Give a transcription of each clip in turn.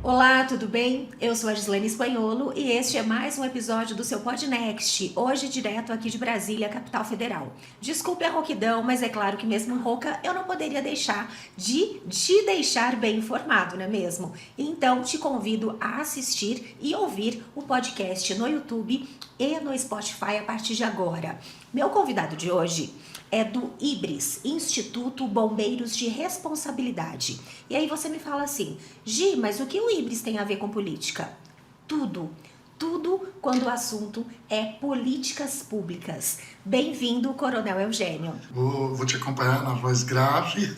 Olá, tudo bem? Eu sou a Gislene Espanholo e este é mais um episódio do seu Podnext, hoje direto aqui de Brasília, capital federal. Desculpe a rouquidão, mas é claro que mesmo rouca eu não poderia deixar de te deixar bem informado, não é mesmo? Então te convido a assistir e ouvir o podcast no YouTube e no Spotify a partir de agora. Meu convidado de hoje é do IBRES, Instituto Bombeiros de Responsabilidade. E aí você me fala assim, Gi, mas o que o IBRES tem a ver com política? Tudo quando o assunto é políticas públicas. Bem-vindo, Coronel Eugênio. Vou te acompanhar na voz grave,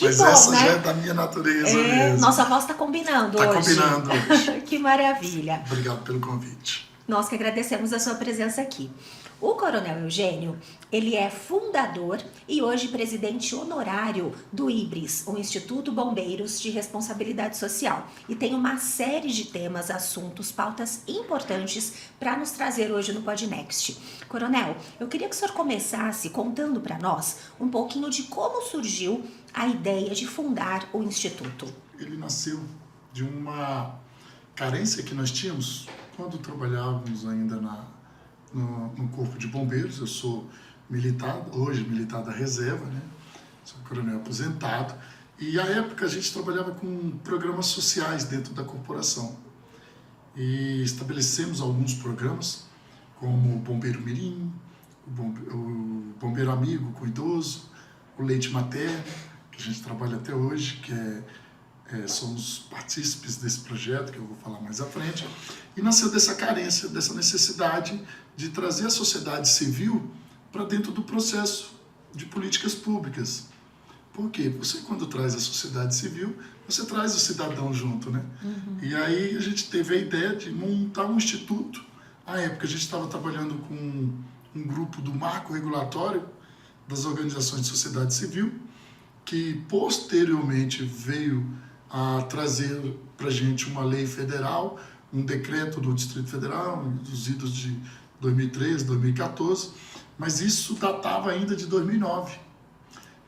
mas bom, essa né? já é da minha natureza mesmo. Nossa voz está combinando hoje. Está combinando hoje. Que maravilha. Obrigado pelo convite. Nós que agradecemos a sua presença aqui. O Coronel Eugênio, ele é fundador e hoje presidente honorário do IBRES, o Instituto Bombeiros de Responsabilidade Social. E tem uma série de temas, assuntos, pautas importantes para nos trazer hoje no Podnext. Coronel, eu queria que o senhor começasse contando para nós um pouquinho de como surgiu a ideia de fundar o Instituto. Ele nasceu de uma carência que nós tínhamos quando trabalhávamos ainda no Corpo de Bombeiros. Eu sou militar, hoje militar da reserva, né? Sou coronel aposentado. E à época a gente trabalhava com programas sociais dentro da corporação. E estabelecemos alguns programas, como o Bombeiro Mirim, o Bombeiro Amigo com Idoso, o Leite Materno, que a gente trabalha até hoje, que somos partícipes desse projeto, que eu vou falar mais à frente. E nasceu dessa carência, dessa necessidade de trazer a sociedade civil para dentro do processo de políticas públicas. Por quê? Você, quando traz a sociedade civil, você traz o cidadão junto, né? Uhum. E aí a gente teve a ideia de montar um instituto. À época a gente estava trabalhando com um grupo do marco regulatório das organizações de sociedade civil, que posteriormente veio a trazer para a gente uma lei federal, um decreto do Distrito Federal, dos idos de 2013, 2014, mas isso datava ainda de 2009.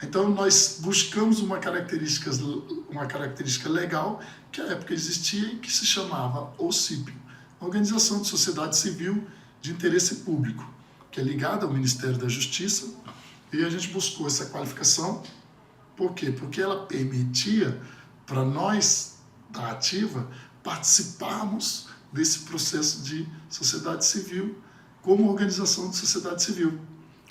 Então nós buscamos uma característica legal que à época existia e que se chamava OCIP, Organização de Sociedade Civil de Interesse Público, que é ligada ao Ministério da Justiça, e a gente buscou essa qualificação. Por quê? Porque ela permitia para nós, da Ativa, participarmos desse processo de sociedade civil como organização de sociedade civil.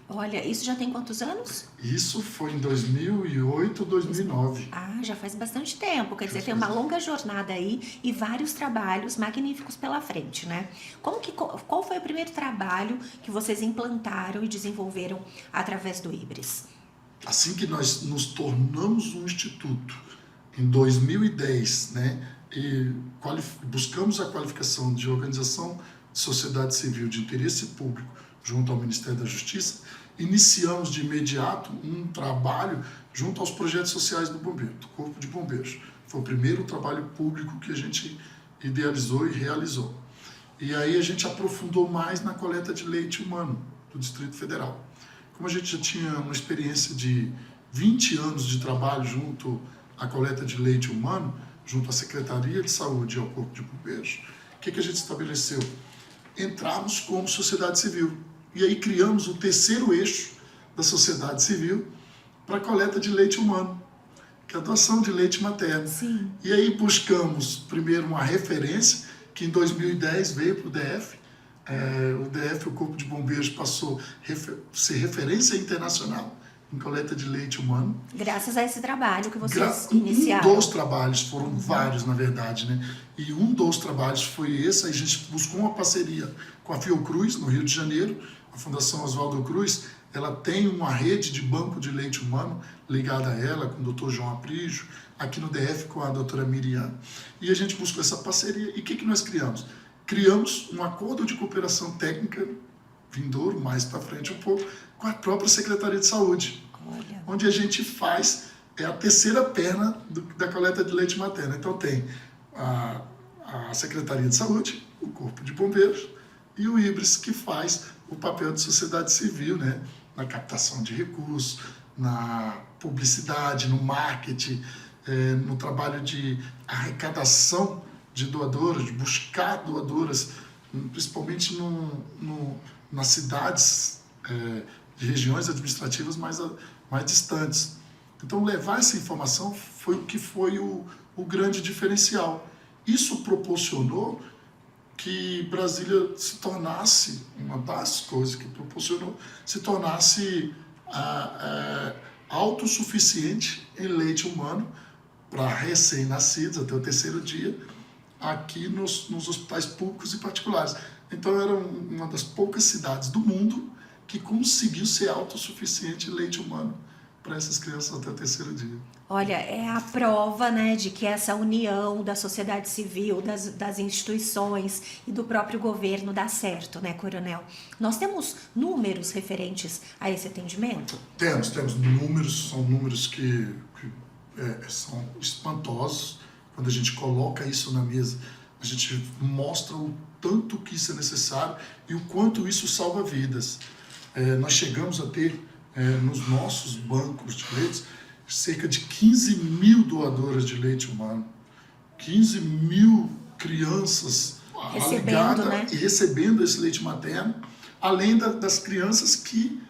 Olha, isso já tem quantos anos? Isso foi em 2008, 2009. Ah, já faz bastante tempo, quer dizer, tem uma longa jornada aí e vários trabalhos magníficos pela frente, né? Qual foi o primeiro trabalho que vocês implantaram e desenvolveram através do IBRES? Assim que nós nos tornamos um instituto, em 2010, né, e buscamos a qualificação de organização de sociedade civil de interesse público junto ao Ministério da Justiça, iniciamos de imediato um trabalho junto aos projetos sociais do Bombeiro, do Corpo de Bombeiros. Foi o primeiro trabalho público que a gente idealizou e realizou. E aí a gente aprofundou mais na coleta de leite humano do Distrito Federal. Como a gente já tinha uma experiência de 20 anos de trabalho junto à coleta de leite humano, junto à Secretaria de Saúde e ao Corpo de Bombeiros, o que a gente estabeleceu? Entramos como sociedade civil. E aí criamos o terceiro eixo da sociedade civil para a coleta de leite humano, que é a doação de leite materno. Sim. E aí buscamos primeiro uma referência, que em 2010 veio para o DF. O DF, o Corpo de Bombeiros, passou a ser referência internacional em coleta de leite humano. Graças a esse trabalho que vocês iniciaram. Um dos trabalhos, foram vários na verdade, né? E um dos trabalhos foi esse. A gente buscou uma parceria com a Fiocruz, no Rio de Janeiro. A Fundação Oswaldo Cruz, ela tem uma rede de banco de leite humano ligada a ela, com o Dr. João Aprígio, aqui no DF com a doutora Miriam. E a gente buscou essa parceria. E o que nós criamos? Criamos um acordo de cooperação técnica, vindouro, mais para frente um pouco, com a própria Secretaria de Saúde. Olha. Onde a gente faz a terceira perna da coleta de leite materno. Então tem a Secretaria de Saúde, o Corpo de Bombeiros e o IBRES, que faz o papel de sociedade civil, né? Na captação de recursos, na publicidade, no marketing, no trabalho de arrecadação de doadoras, de buscar doadoras, principalmente nas cidades de regiões administrativas mais distantes. Então, levar essa informação foi o que foi o grande diferencial. Isso proporcionou que Brasília se tornasse, uma das coisas que proporcionou, se tornasse autossuficiente em leite humano para recém-nascidos até o 3º dia, aqui nos hospitais públicos e particulares. Então, era uma das poucas cidades do mundo que conseguiu ser autossuficiente em leite humano para essas crianças até o 3º dia. Olha, é a prova, né, de que essa união da sociedade civil, das instituições e do próprio governo dá certo, né, Coronel? Nós temos números referentes a esse atendimento? Temos números, são números que são espantosos. Quando a gente coloca isso na mesa, a gente mostra o tanto que isso é necessário e o quanto isso salva vidas. Nós chegamos a ter, nos nossos bancos de leites, cerca de 15 mil doadoras de leite humano, 15 mil crianças ligadas, né? E recebendo esse leite materno, além das crianças que,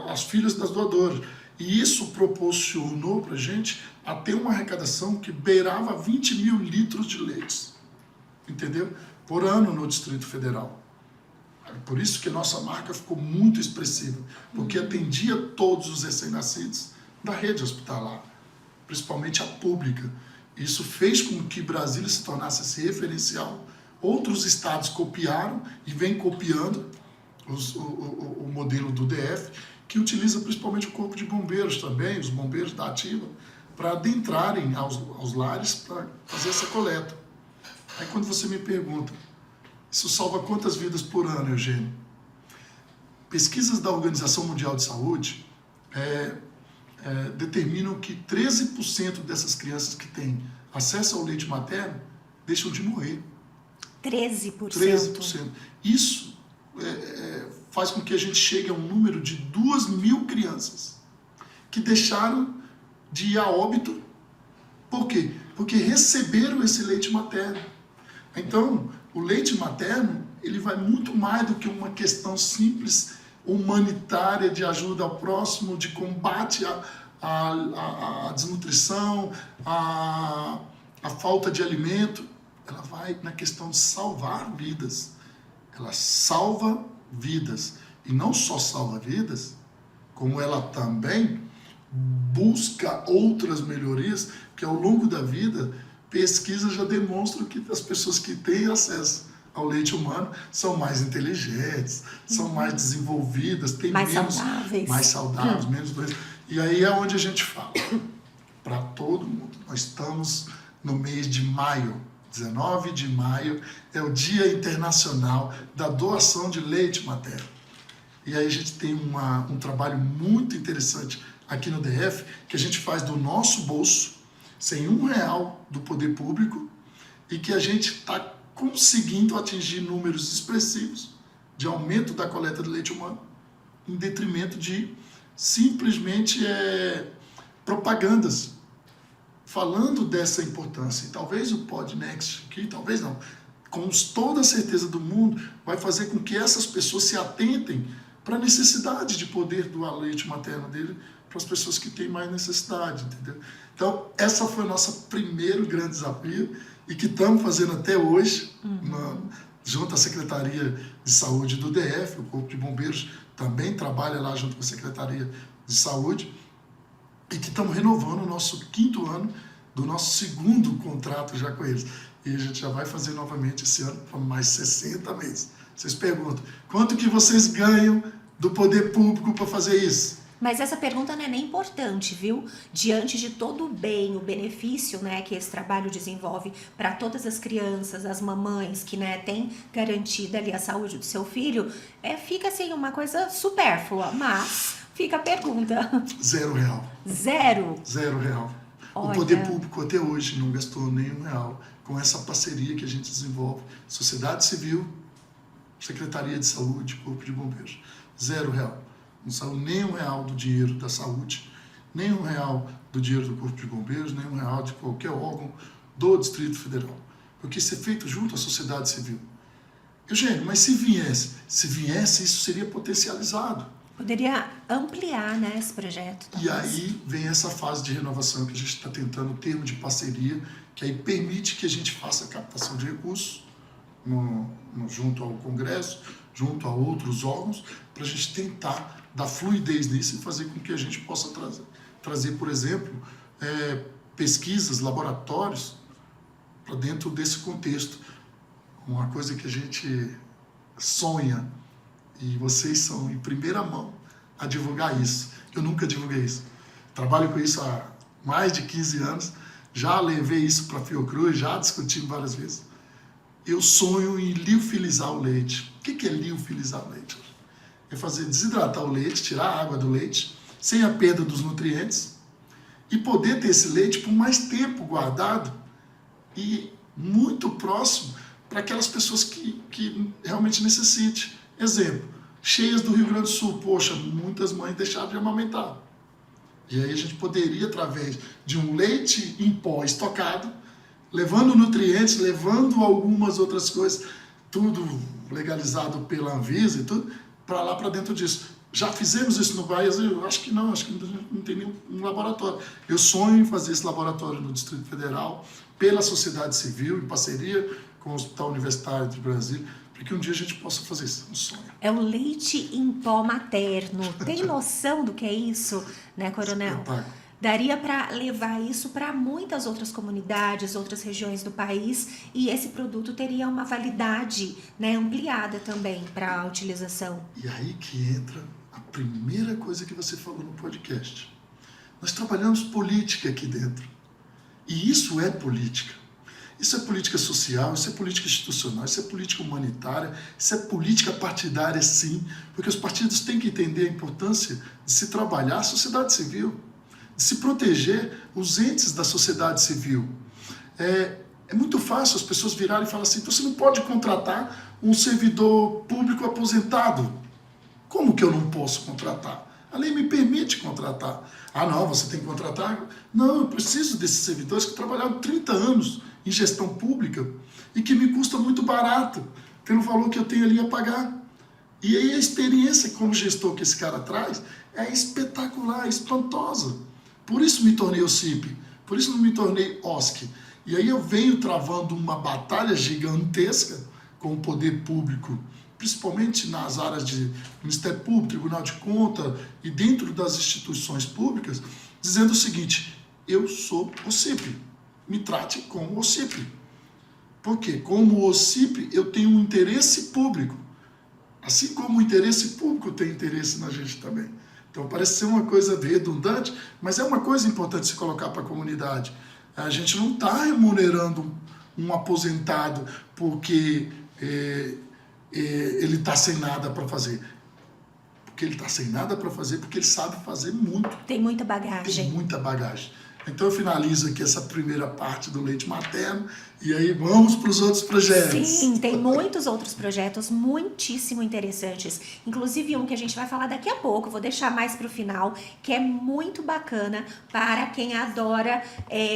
as filhas das doadoras. E isso proporcionou para a gente a ter uma arrecadação que beirava 20 mil litros de leite, entendeu? Por ano no Distrito Federal. Por isso que a nossa marca ficou muito expressiva, porque atendia todos os recém-nascidos da rede hospitalar, principalmente a pública. Isso fez com que Brasília se tornasse esse referencial. Outros estados copiaram e vêm copiando o modelo do DF, que utiliza principalmente o Corpo de Bombeiros também, os bombeiros da ativa, para adentrarem aos lares para fazer essa coleta. Aí quando você me pergunta, isso salva quantas vidas por ano, Eugênio? Pesquisas da Organização Mundial de Saúde determinam que 13% dessas crianças que têm acesso ao leite materno deixam de morrer. 13%? 13%. Isso faz com que a gente chegue a um número de 2.000 crianças que deixaram de ir a óbito. Por quê? Porque receberam esse leite materno. Então, o leite materno, ele vai muito mais do que uma questão simples humanitária de ajuda ao próximo, de combate à desnutrição, à falta de alimento. Ela vai na questão de salvar vidas. Ela salva vidas. E não só salva vidas, como ela também busca outras melhorias, que ao longo da vida, pesquisas já demonstram que as pessoas que têm acesso ao leite humano são mais inteligentes, são mais desenvolvidas, têm mais saudáveis, menos doenças. E aí é onde a gente fala para todo mundo. Nós estamos no mês de maio, 19 de maio, é o Dia Internacional da Doação de Leite Materno. E aí a gente tem um trabalho muito interessante aqui no DF, que a gente faz do nosso bolso, sem R$1 do poder público, e que a gente está conseguindo atingir números expressivos de aumento da coleta de leite humano, em detrimento de simplesmente propagandas, falando dessa importância. E talvez o Podnext aqui, talvez não, com toda a certeza do mundo, vai fazer com que essas pessoas se atentem para a necessidade de poder doar leite materno dele para as pessoas que têm mais necessidade, entendeu? Então, essa foi o nosso primeiro grande desafio e que estamos fazendo até hoje, junto à Secretaria de Saúde do DF, o Corpo de Bombeiros também trabalha lá junto com a Secretaria de Saúde, e que estamos renovando o nosso 5º ano do nosso 2º contrato já com eles. E a gente já vai fazer novamente esse ano por mais 60 meses. Vocês perguntam, quanto que vocês ganham do poder público para fazer isso? Mas essa pergunta não é nem importante, viu? Diante de todo o bem, o benefício, né, que esse trabalho desenvolve para todas as crianças, as mamães que, né, têm garantida ali a saúde do seu filho, fica assim uma coisa supérflua, mas fica a pergunta. R$0. Zero? R$0. Olha. O poder público até hoje não gastou nem R$1 com essa parceria que a gente desenvolve. Sociedade Civil, Secretaria de Saúde, Corpo de Bombeiros. R$0. Não saiu nem R$1 do dinheiro da saúde, nem R$1 do dinheiro do Corpo de Bombeiros, nem R$1 de qualquer órgão do Distrito Federal. Porque isso é feito junto à sociedade civil. Eugênio, mas se viesse, isso seria potencializado. Poderia ampliar, né, esse projeto. E aí vem essa fase de renovação que a gente está tentando, o termo de parceria, que aí permite que a gente faça a captação de recursos junto ao Congresso, junto a outros órgãos, para a gente tentar dar fluidez nisso e fazer com que a gente possa trazer, por exemplo, pesquisas, laboratórios para dentro desse contexto. Uma coisa que a gente sonha, e vocês são em primeira mão a divulgar isso. Eu nunca divulguei isso. Trabalho com isso há mais de 15 anos, já levei isso para a Fiocruz, já discutimos várias vezes. Eu sonho em liofilizar o leite. O que é liofilizar o leite? É fazer desidratar o leite, tirar a água do leite, sem a perda dos nutrientes, e poder ter esse leite por mais tempo guardado e muito próximo para aquelas pessoas que realmente necessitem. Exemplo, cheias do Rio Grande do Sul. Poxa, muitas mães deixaram de amamentar. E aí a gente poderia, através de um leite em pó estocado, levando nutrientes, levando algumas outras coisas, tudo legalizado pela Anvisa e tudo, para lá, para dentro disso. Já fizemos isso no Brasil? Acho que não tem nenhum laboratório. Eu sonho em fazer esse laboratório no Distrito Federal, pela sociedade civil, em parceria com o Hospital Universitário de Brasília, para que um dia a gente possa fazer isso. Um sonho. É o leite em pó materno. Tem noção do que é isso, né, Coronel? Daria para levar isso para muitas outras comunidades, outras regiões do país, e esse produto teria uma validade, né, ampliada também para a utilização. E aí que entra a primeira coisa que você falou no podcast. Nós trabalhamos política aqui dentro. E isso é política. Isso é política social, isso é política institucional, isso é política humanitária, isso é política partidária, sim, porque os partidos têm que entender a importância de se trabalhar a sociedade civil, de se proteger os entes da sociedade civil. É muito fácil as pessoas virarem e falar assim, então você não pode contratar um servidor público aposentado. Como que eu não posso contratar? A lei me permite contratar. Ah, não, você tem que contratar? Não, eu preciso desses servidores que trabalharam 30 anos em gestão pública e que me custa muito barato, pelo valor que eu tenho ali a pagar. E aí a experiência como gestor que esse cara traz é espetacular, é espantosa. Por isso me tornei OCIP, por isso não me tornei OSC. E aí eu venho travando uma batalha gigantesca com o poder público, principalmente nas áreas de Ministério Público, Tribunal de Contas e dentro das instituições públicas, dizendo o seguinte, eu sou OCIP. Me trate como OCIP. Porque, como OCIP, eu tenho um interesse público. Assim como o interesse público tem interesse na gente também. Então, parece ser uma coisa redundante, mas é uma coisa importante se colocar para a comunidade. A gente não está remunerando um aposentado porque ele está sem nada para fazer. Porque ele está sem nada para fazer, porque ele sabe fazer muito. Tem muita bagagem. Tem muita bagagem. Então eu finalizo aqui essa primeira parte do leite materno e aí vamos para os outros projetos. Sim, tem muitos outros projetos muitíssimo interessantes. Inclusive um que a gente vai falar daqui a pouco, vou deixar mais para o final, que é muito bacana para quem adora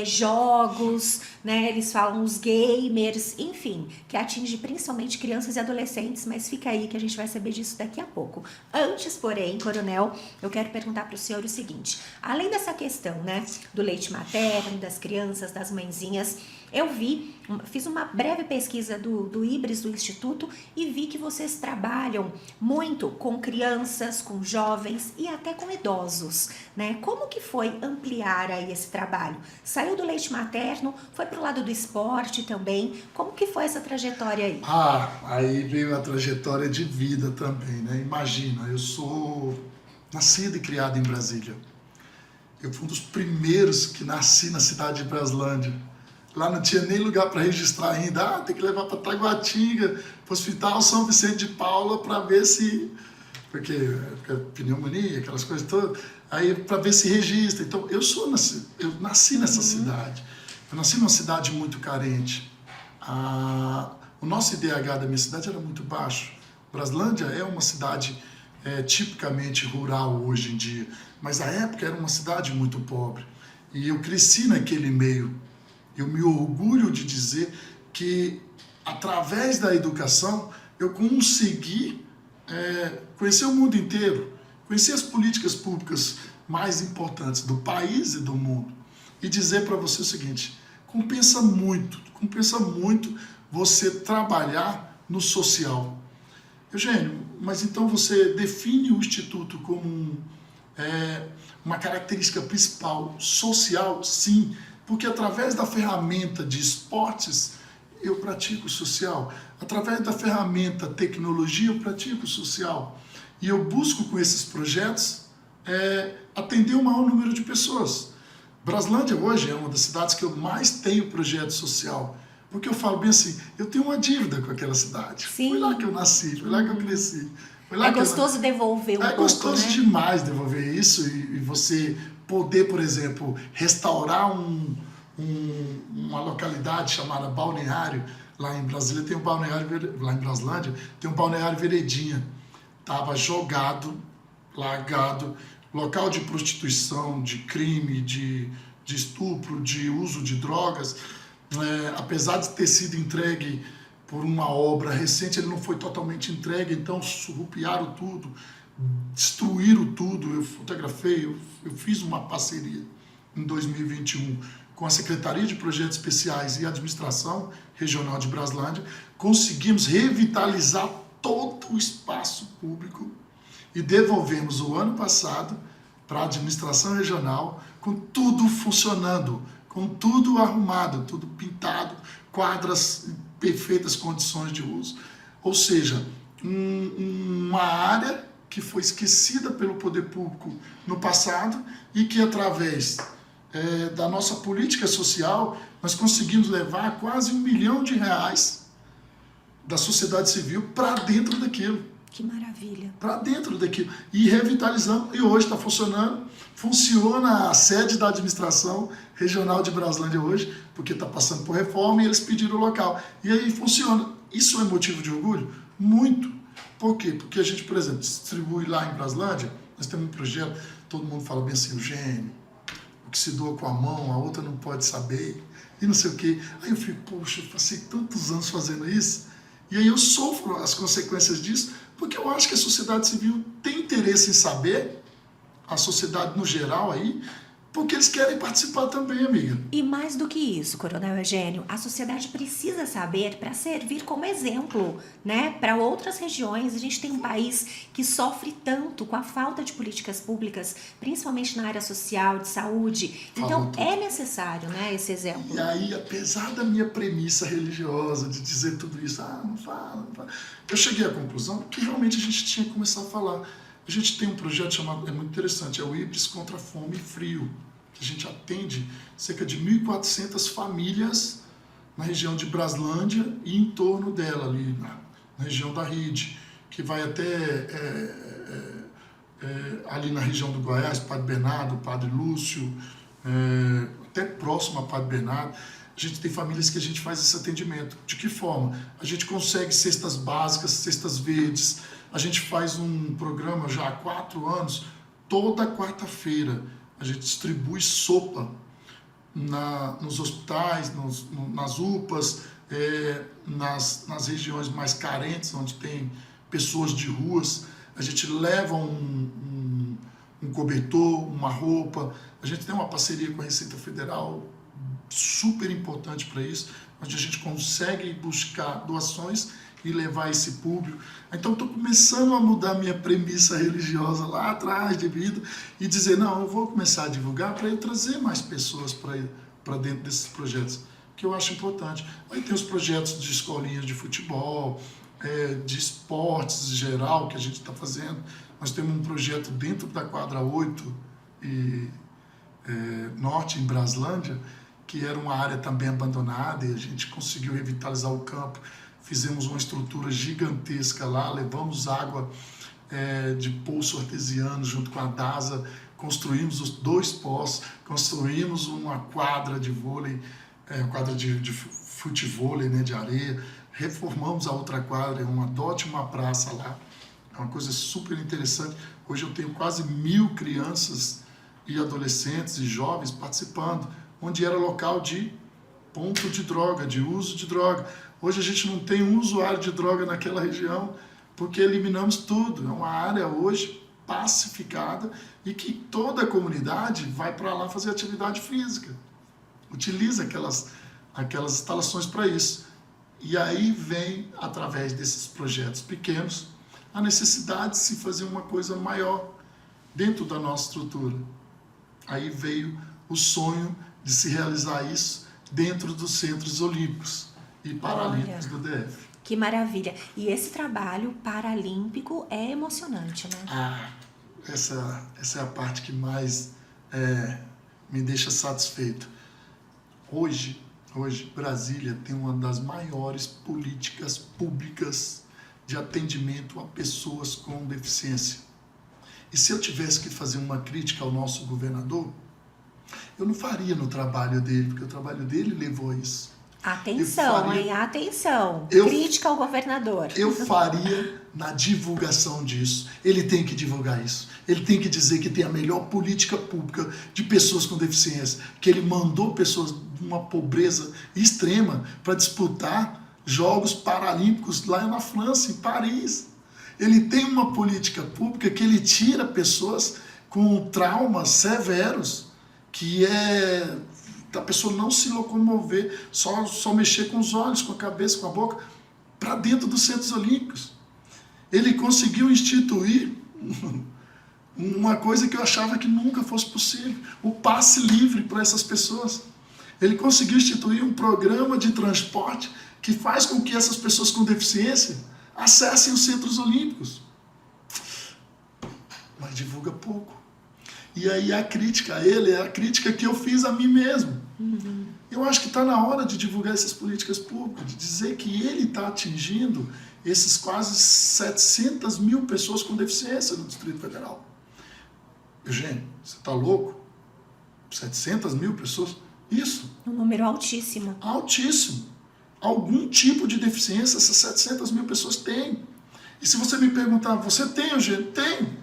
jogos, né? Eles falam os gamers, enfim, que atinge principalmente crianças e adolescentes, mas fica aí que a gente vai saber disso daqui a pouco. Antes, porém, Coronel, eu quero perguntar para o senhor o seguinte, além dessa questão, né, do leite materno, das crianças, das mãezinhas, eu fiz uma breve pesquisa do IBRES, do Instituto, e vi que vocês trabalham muito com crianças, com jovens e até com idosos, né? Como que foi ampliar aí esse trabalho? Saiu do leite materno, foi pro lado do esporte também, como que foi essa trajetória aí? Aí veio a trajetória de vida também, né? Imagina, eu sou nascido e criado em Brasília. Eu fui um dos primeiros que nasci na cidade de Braslândia. Lá não tinha nem lugar para registrar ainda. Tem que levar para Taguatinga, para o Hospital São Vicente de Paula, para ver se... Porque pneumonia, aquelas coisas todas. Aí, para ver se registra. Então, eu nasci nessa cidade. Eu nasci numa cidade muito carente. O nosso IDH da minha cidade era muito baixo. Braslândia é uma cidade tipicamente rural hoje em dia, mas a época era uma cidade muito pobre. E eu cresci naquele meio. Eu me orgulho de dizer que, através da educação, eu consegui conhecer o mundo inteiro, conhecer as políticas públicas mais importantes do país e do mundo. E dizer para você o seguinte: compensa muito você trabalhar no social. Eugênio, mas então você define o Instituto como uma característica principal social? Sim, porque através da ferramenta de esportes eu pratico social, através da ferramenta tecnologia eu pratico social, e eu busco com esses projetos atender o maior número de pessoas. Braslândia hoje é uma das cidades que eu mais tenho projeto social, porque eu falo bem assim, eu tenho uma dívida com aquela cidade. Sim. Foi lá que eu nasci, foi lá que eu cresci. É gostoso devolver um pouco, né? É gostoso demais devolver isso, e você poder, por exemplo, restaurar uma localidade chamada Balneário. Lá em Brasília tem um balneário, lá em Braslândia tem um balneário Veredinha. Estava jogado, largado, local de prostituição, de crime, de estupro, de uso de drogas. Apesar de ter sido entregue por uma obra recente, ele não foi totalmente entregue, então surrupiaram tudo, destruíram tudo. Eu fotografei, eu fiz uma parceria em 2021 com a Secretaria de Projetos Especiais e Administração Regional de Braslândia. Conseguimos revitalizar todo o espaço público e devolvemos o ano passado para a administração regional com tudo funcionando, com tudo arrumado, tudo pintado, quadras em perfeitas condições de uso. Ou seja, uma área que foi esquecida pelo poder público no passado e que, através da nossa política social, nós conseguimos levar quase R$1 milhão da sociedade civil para dentro daquilo. Que maravilha. Para dentro daquilo. E revitalizando. E hoje está funcionando. Funciona a sede da administração regional de Braslândia hoje, porque está passando por reforma e eles pediram o local. E aí funciona. Isso é motivo de orgulho? Muito. Por quê? Porque a gente, por exemplo, distribui lá em Braslândia, nós temos um projeto, todo mundo fala bem assim, Eugênio, o que se doa com a mão, a outra não pode saber, e não sei o quê. Aí eu fico, poxa, eu passei tantos anos fazendo isso, e aí eu sofro as consequências disso, porque eu acho que a sociedade civil tem interesse em saber, a sociedade no geral aí, porque eles querem participar também, amiga. E mais do que isso, Coronel Eugênio, a sociedade precisa saber para servir como exemplo, né, para outras regiões. A gente tem um país que sofre tanto com a falta de políticas públicas, principalmente na área social, de saúde. Então é necessário, né, esse exemplo. E aí, apesar da minha premissa religiosa de dizer tudo isso, não fala, eu cheguei à conclusão que realmente a gente tinha que começar a falar. A gente tem um projeto chamado, é muito interessante, é o Ibris contra a Fome e Frio, que a gente atende cerca de 1.400 famílias na região de Braslândia e em torno dela, ali na região da Rede, que vai até ali na região do Goiás, Padre Bernardo, Padre Lúcio, até próximo a Padre Bernardo. A gente tem famílias que a gente faz esse atendimento. De que forma? A gente consegue cestas básicas, cestas verdes. A gente faz um programa já há 4 anos, toda quarta-feira. A gente distribui sopa nos hospitais, nas UPAs, nas regiões mais carentes, onde tem pessoas de ruas. A gente leva um cobertor, uma roupa. A gente tem uma parceria com a Receita Federal super importante para isso, onde a gente consegue buscar doações e levar esse público. Então estou começando a mudar minha premissa religiosa lá atrás de vida e dizer, não, eu vou começar a divulgar para eu trazer mais pessoas para dentro desses projetos, que eu acho importante. Aí tem os projetos de escolinhas de futebol, de esportes em geral que a gente está fazendo. Nós temos um projeto dentro da quadra 8 e norte em Braslândia, que era uma área também abandonada, e a gente conseguiu revitalizar o campo. Fizemos uma estrutura gigantesca lá, levamos água de poço artesiano junto com a DASA, construímos os 2 poços, construímos uma quadra de vôlei, quadra de futevôlei, né, de areia, reformamos a outra quadra, adote uma praça lá, É uma coisa super interessante. Hoje eu tenho quase 1.000 crianças e adolescentes e jovens participando, onde era local de ponto de droga, de uso de droga. Hoje a gente não tem um usuário de droga naquela região, porque eliminamos tudo. É uma área hoje pacificada e que toda a comunidade vai para lá fazer atividade física. Utiliza aquelas instalações para isso. E aí vem, através desses projetos pequenos, a necessidade de se fazer uma coisa maior dentro da nossa estrutura. Aí veio o sonho de se realizar isso dentro dos Centros Olímpicos e Paralímpicos do DF. Que maravilha! E esse trabalho paralímpico é emocionante, né? Essa é a parte que mais me deixa satisfeito. Hoje, Brasília tem uma das maiores políticas públicas de atendimento a pessoas com deficiência. E se eu tivesse que fazer uma crítica ao nosso governador, eu não faria no trabalho dele, porque o trabalho dele levou a isso. Atenção, hein? Atenção. Crítica ao governador. Eu faria na divulgação disso. Ele tem que divulgar isso. Ele tem que dizer que tem a melhor política pública de pessoas com deficiência, que ele mandou pessoas de uma pobreza extrema para disputar Jogos Paralímpicos lá na França, em Paris. Ele tem uma política pública que ele tira pessoas com traumas severos, que é da pessoa não se locomover, só mexer com os olhos, com a cabeça, com a boca, para dentro dos Centros Olímpicos. Ele conseguiu instituir uma coisa que eu achava que nunca fosse possível, o passe livre para essas pessoas. Ele conseguiu instituir um programa de transporte que faz com que essas pessoas com deficiência acessem os Centros Olímpicos. Mas divulga pouco. E aí a crítica a ele é a crítica que eu fiz a mim mesmo. Eu acho que está na hora de divulgar essas políticas públicas, de dizer que ele está atingindo esses quase 700 mil pessoas com deficiência no Distrito Federal. Eugênio, você está louco? 700 mil pessoas? Isso. Um número altíssimo. Altíssimo. Algum tipo de deficiência essas 700 mil pessoas têm. E se você me perguntar, você tem, Eugênio? Tenho.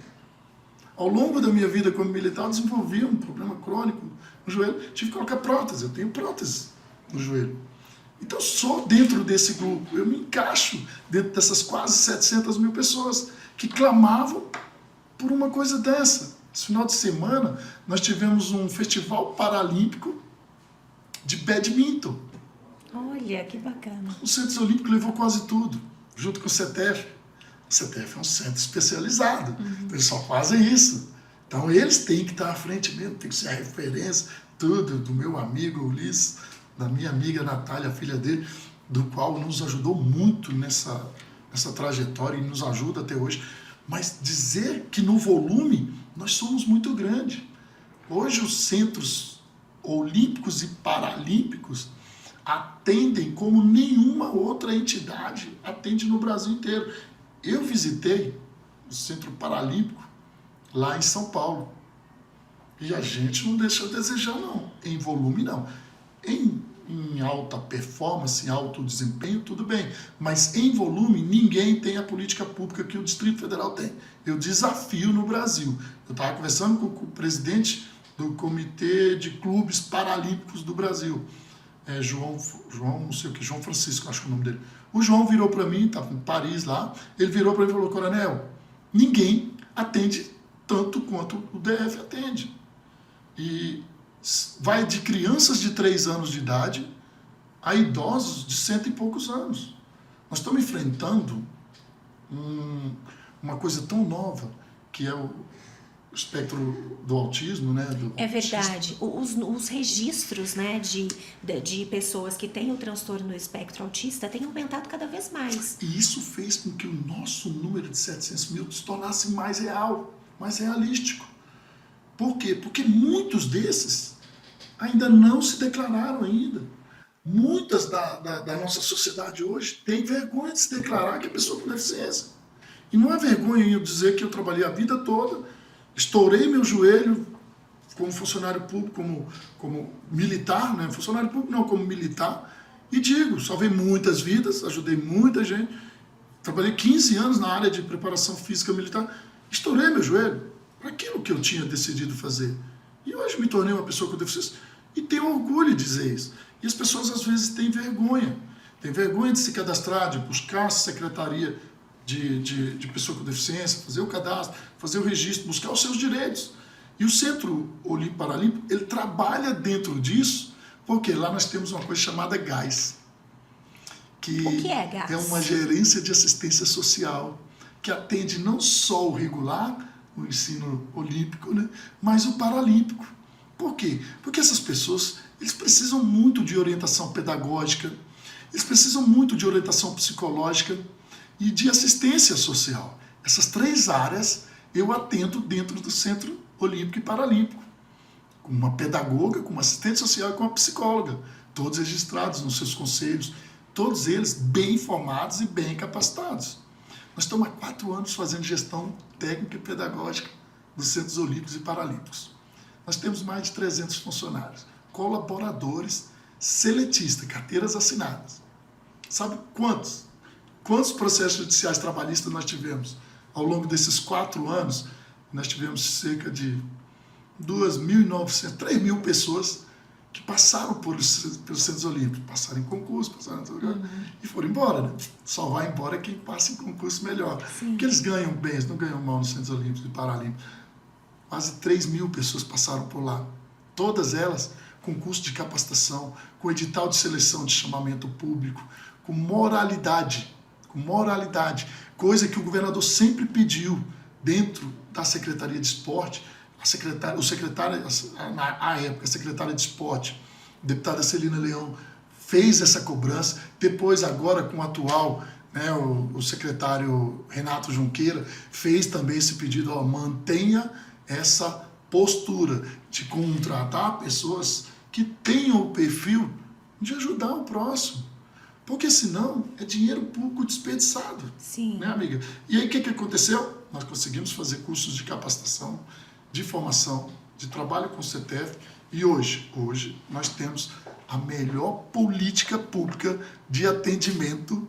Ao longo da minha vida como militar, eu desenvolvi um problema crônico no joelho. Tive que colocar prótese, eu tenho prótese no joelho. Então, sou dentro desse grupo, eu me encaixo dentro dessas quase 700 mil pessoas que clamavam por uma coisa dessa. Esse final de semana, nós tivemos um festival paralímpico de badminton. Olha, que bacana. O Centro Olímpico levou quase tudo, junto com o CETEF. O CETEF é um centro especializado, então eles só fazem isso. Então eles têm que estar à frente mesmo, tem que ser a referência, tudo, do meu amigo Ulisses, da minha amiga Natália, a filha dele, do qual nos ajudou muito nessa trajetória e nos ajuda até hoje. Mas dizer que no volume nós somos muito grandes. Hoje os Centros Olímpicos e Paralímpicos atendem como nenhuma outra entidade atende no Brasil inteiro. Eu visitei o Centro Paralímpico lá em São Paulo e a gente não deixou a desejar, não. Em volume, não. Em alta performance, em alto desempenho, tudo bem. Mas em volume, ninguém tem a política pública que o Distrito Federal tem. Eu desafio no Brasil. Eu estava conversando com o presidente do Comitê de Clubes Paralímpicos do Brasil, João, não sei o que, João Francisco, acho que é o nome dele. O João virou para mim, estava em Paris lá, ele virou para mim e falou, Coronel, ninguém atende tanto quanto o DF atende. E vai de crianças de 3 anos de idade a idosos de 100 e poucos anos. Nós estamos enfrentando uma coisa tão nova, que é o espectro do autismo, né? É verdade. Os registros, né, de pessoas que têm o transtorno do espectro autista têm aumentado cada vez mais. E isso fez com que o nosso número de 700 mil se tornasse mais real, mais realístico. Por quê? Porque muitos desses ainda não se declararam ainda. Muitas da nossa sociedade hoje têm vergonha de se declarar que é pessoa com deficiência. E não é vergonha eu dizer que eu trabalhei a vida toda, estourei meu joelho como funcionário público, como militar, né? Funcionário público não, como militar, e digo, salvei muitas vidas, ajudei muita gente, Trabalhei 15 anos na área de preparação física militar, estourei meu joelho para aquilo que eu tinha decidido fazer. E hoje me tornei uma pessoa com deficiência e tenho orgulho de dizer isso. E as pessoas às vezes têm vergonha de se cadastrar, de buscar a secretaria de pessoa com deficiência, fazer o cadastro, fazer o registro, buscar os seus direitos. E o Centro Olímpico Paralímpico, ele trabalha dentro disso, porque lá nós temos uma coisa chamada GAS. O que é GAS? É uma gerência de assistência social, que atende não só o regular, o ensino olímpico, né, mas o paralímpico. Por quê? Porque essas pessoas, eles precisam muito de orientação pedagógica, eles precisam muito de orientação psicológica e de assistência social. Essas 3 áreas eu atendo dentro do Centro Olímpico e Paralímpico, com uma pedagoga, com uma assistente social e com uma psicóloga, todos registrados nos seus conselhos, todos eles bem informados e bem capacitados. Nós estamos há 4 anos fazendo gestão técnica e pedagógica dos Centros Olímpicos e Paralímpicos. Nós temos mais de 300 funcionários, colaboradores, seletistas, carteiras assinadas. Sabe quantos? Quantos processos judiciais trabalhistas nós tivemos? Ao longo desses 4 anos, nós tivemos cerca de 2.900, 3.000 pessoas que passaram pelos Centros Olímpicos, passaram em concurso, e foram embora, né? Só vai embora quem passa em concurso melhor. Sim. Porque eles ganham bem, eles não ganham mal nos Centros Olímpicos e Paralímpicos. Quase 3.000 pessoas passaram por lá. Todas elas com curso de capacitação, com edital de seleção de chamamento público, com moralidade, coisa que o governador sempre pediu dentro da Secretaria de Esporte. O secretário, na época, a secretária de Esporte, a deputada Celina Leão, fez essa cobrança. Depois, agora, com o atual, né, o secretário Renato Junqueira, fez também esse pedido, mantenha essa postura de contratar pessoas que tenham o perfil de ajudar o próximo. Porque senão é dinheiro público desperdiçado. Sim. Né, amiga? E aí o que aconteceu? Nós conseguimos fazer cursos de capacitação, de formação, de trabalho com o CETEF, e hoje nós temos a melhor política pública de atendimento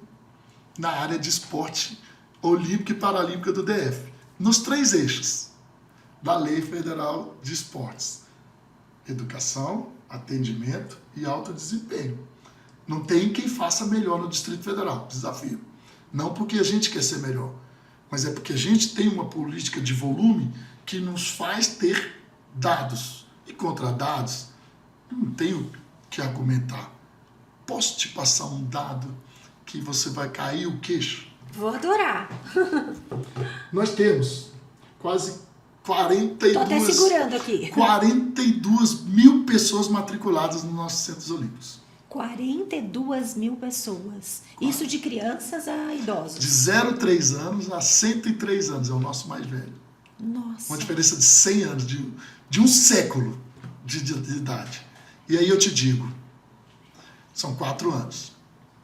na área de esporte olímpico e paralímpica do DF, nos 3 eixos da Lei Federal de Esportes: educação, atendimento e alto desempenho. Não tem quem faça melhor no Distrito Federal, desafio. Não porque a gente quer ser melhor, mas é porque a gente tem uma política de volume que nos faz ter dados. E contra dados, eu não tenho que argumentar. Posso te passar um dado que você vai cair o queixo? Vou adorar. Nós temos quase 42... Estou até segurando aqui. 42.000 pessoas matriculadas nos nossos Centros Olímpicos. 42.000 pessoas. Isso de crianças a idosos. De 0,3 anos a 103 anos, é o nosso mais velho. Nossa. Uma diferença de 100 anos, de um século de idade. E aí eu te digo, são 4 anos.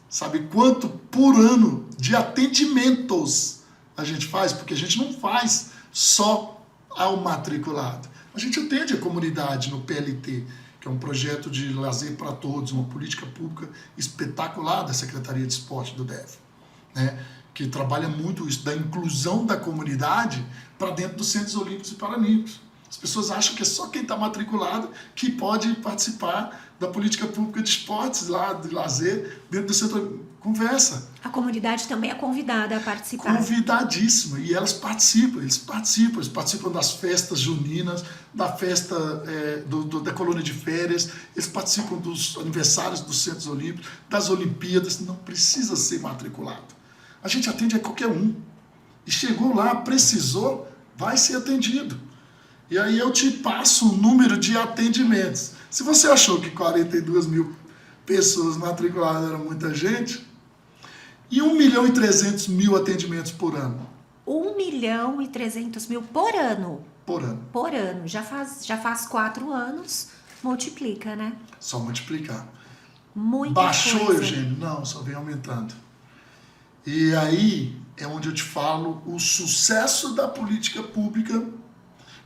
Sabe quanto por ano de atendimentos a gente faz? Porque a gente não faz só ao matriculado. A gente atende a comunidade no PLT, que é um projeto de lazer para todos, uma política pública espetacular da Secretaria de Esporte do DF, né? Que trabalha muito isso, da inclusão da comunidade para dentro dos Centros Olímpicos e Paralímpicos. As pessoas acham que é só quem está matriculado que pode participar da política pública de esportes, lá, de lazer, dentro do centro. Conversa. A comunidade também é convidada a participar. Convidadíssima. E eles participam das festas juninas, da festa da colônia de férias, eles participam dos aniversários dos Centros Olímpicos, das Olimpíadas. Não precisa ser matriculado. A gente atende a qualquer um. E chegou lá, precisou, vai ser atendido. E aí eu te passo o número de atendimentos. Se você achou que 42.000 pessoas matriculadas era muita gente, e 1.300.000 atendimentos por ano. 1.300.000 por ano? Por ano. Por ano. Já faz 4 anos, multiplica, né? Só multiplicar. Muita Baixou, coisa. Eugênio? Não, só vem aumentando. E aí é onde eu te falo o sucesso da política pública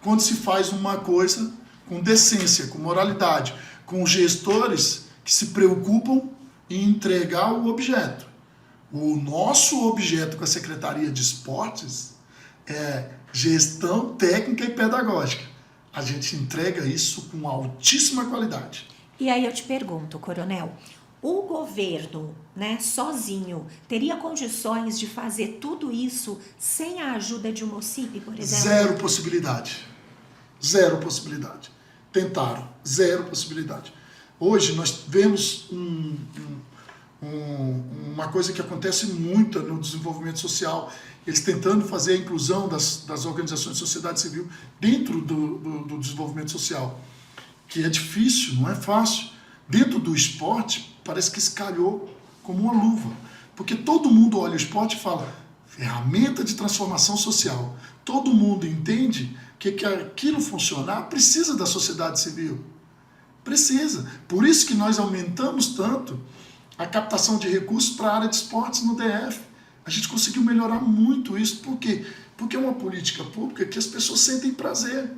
quando se faz uma coisa com decência, com moralidade, com gestores que se preocupam em entregar o objeto. O nosso objeto com a Secretaria de Esportes é gestão técnica e pedagógica. A gente entrega isso com altíssima qualidade. E aí eu te pergunto, Coronel, o governo, né, sozinho, teria condições de fazer tudo isso sem a ajuda de uma OCIP, por exemplo? Zero possibilidade. Zero possibilidade. Tentaram. Zero possibilidade. Hoje nós vemos uma coisa que acontece muito no desenvolvimento social, eles tentando fazer a inclusão das organizações de sociedade civil dentro do desenvolvimento social, que é difícil, não é fácil. Dentro do esporte, parece que escalhou como uma luva, porque todo mundo olha o esporte e fala, ferramenta de transformação social. Todo mundo entende que aquilo funcionar precisa da sociedade civil. Precisa. Por isso que nós aumentamos tanto a captação de recursos para a área de esportes no DF. A gente conseguiu melhorar muito isso. Por quê? Porque é uma política pública que as pessoas sentem prazer.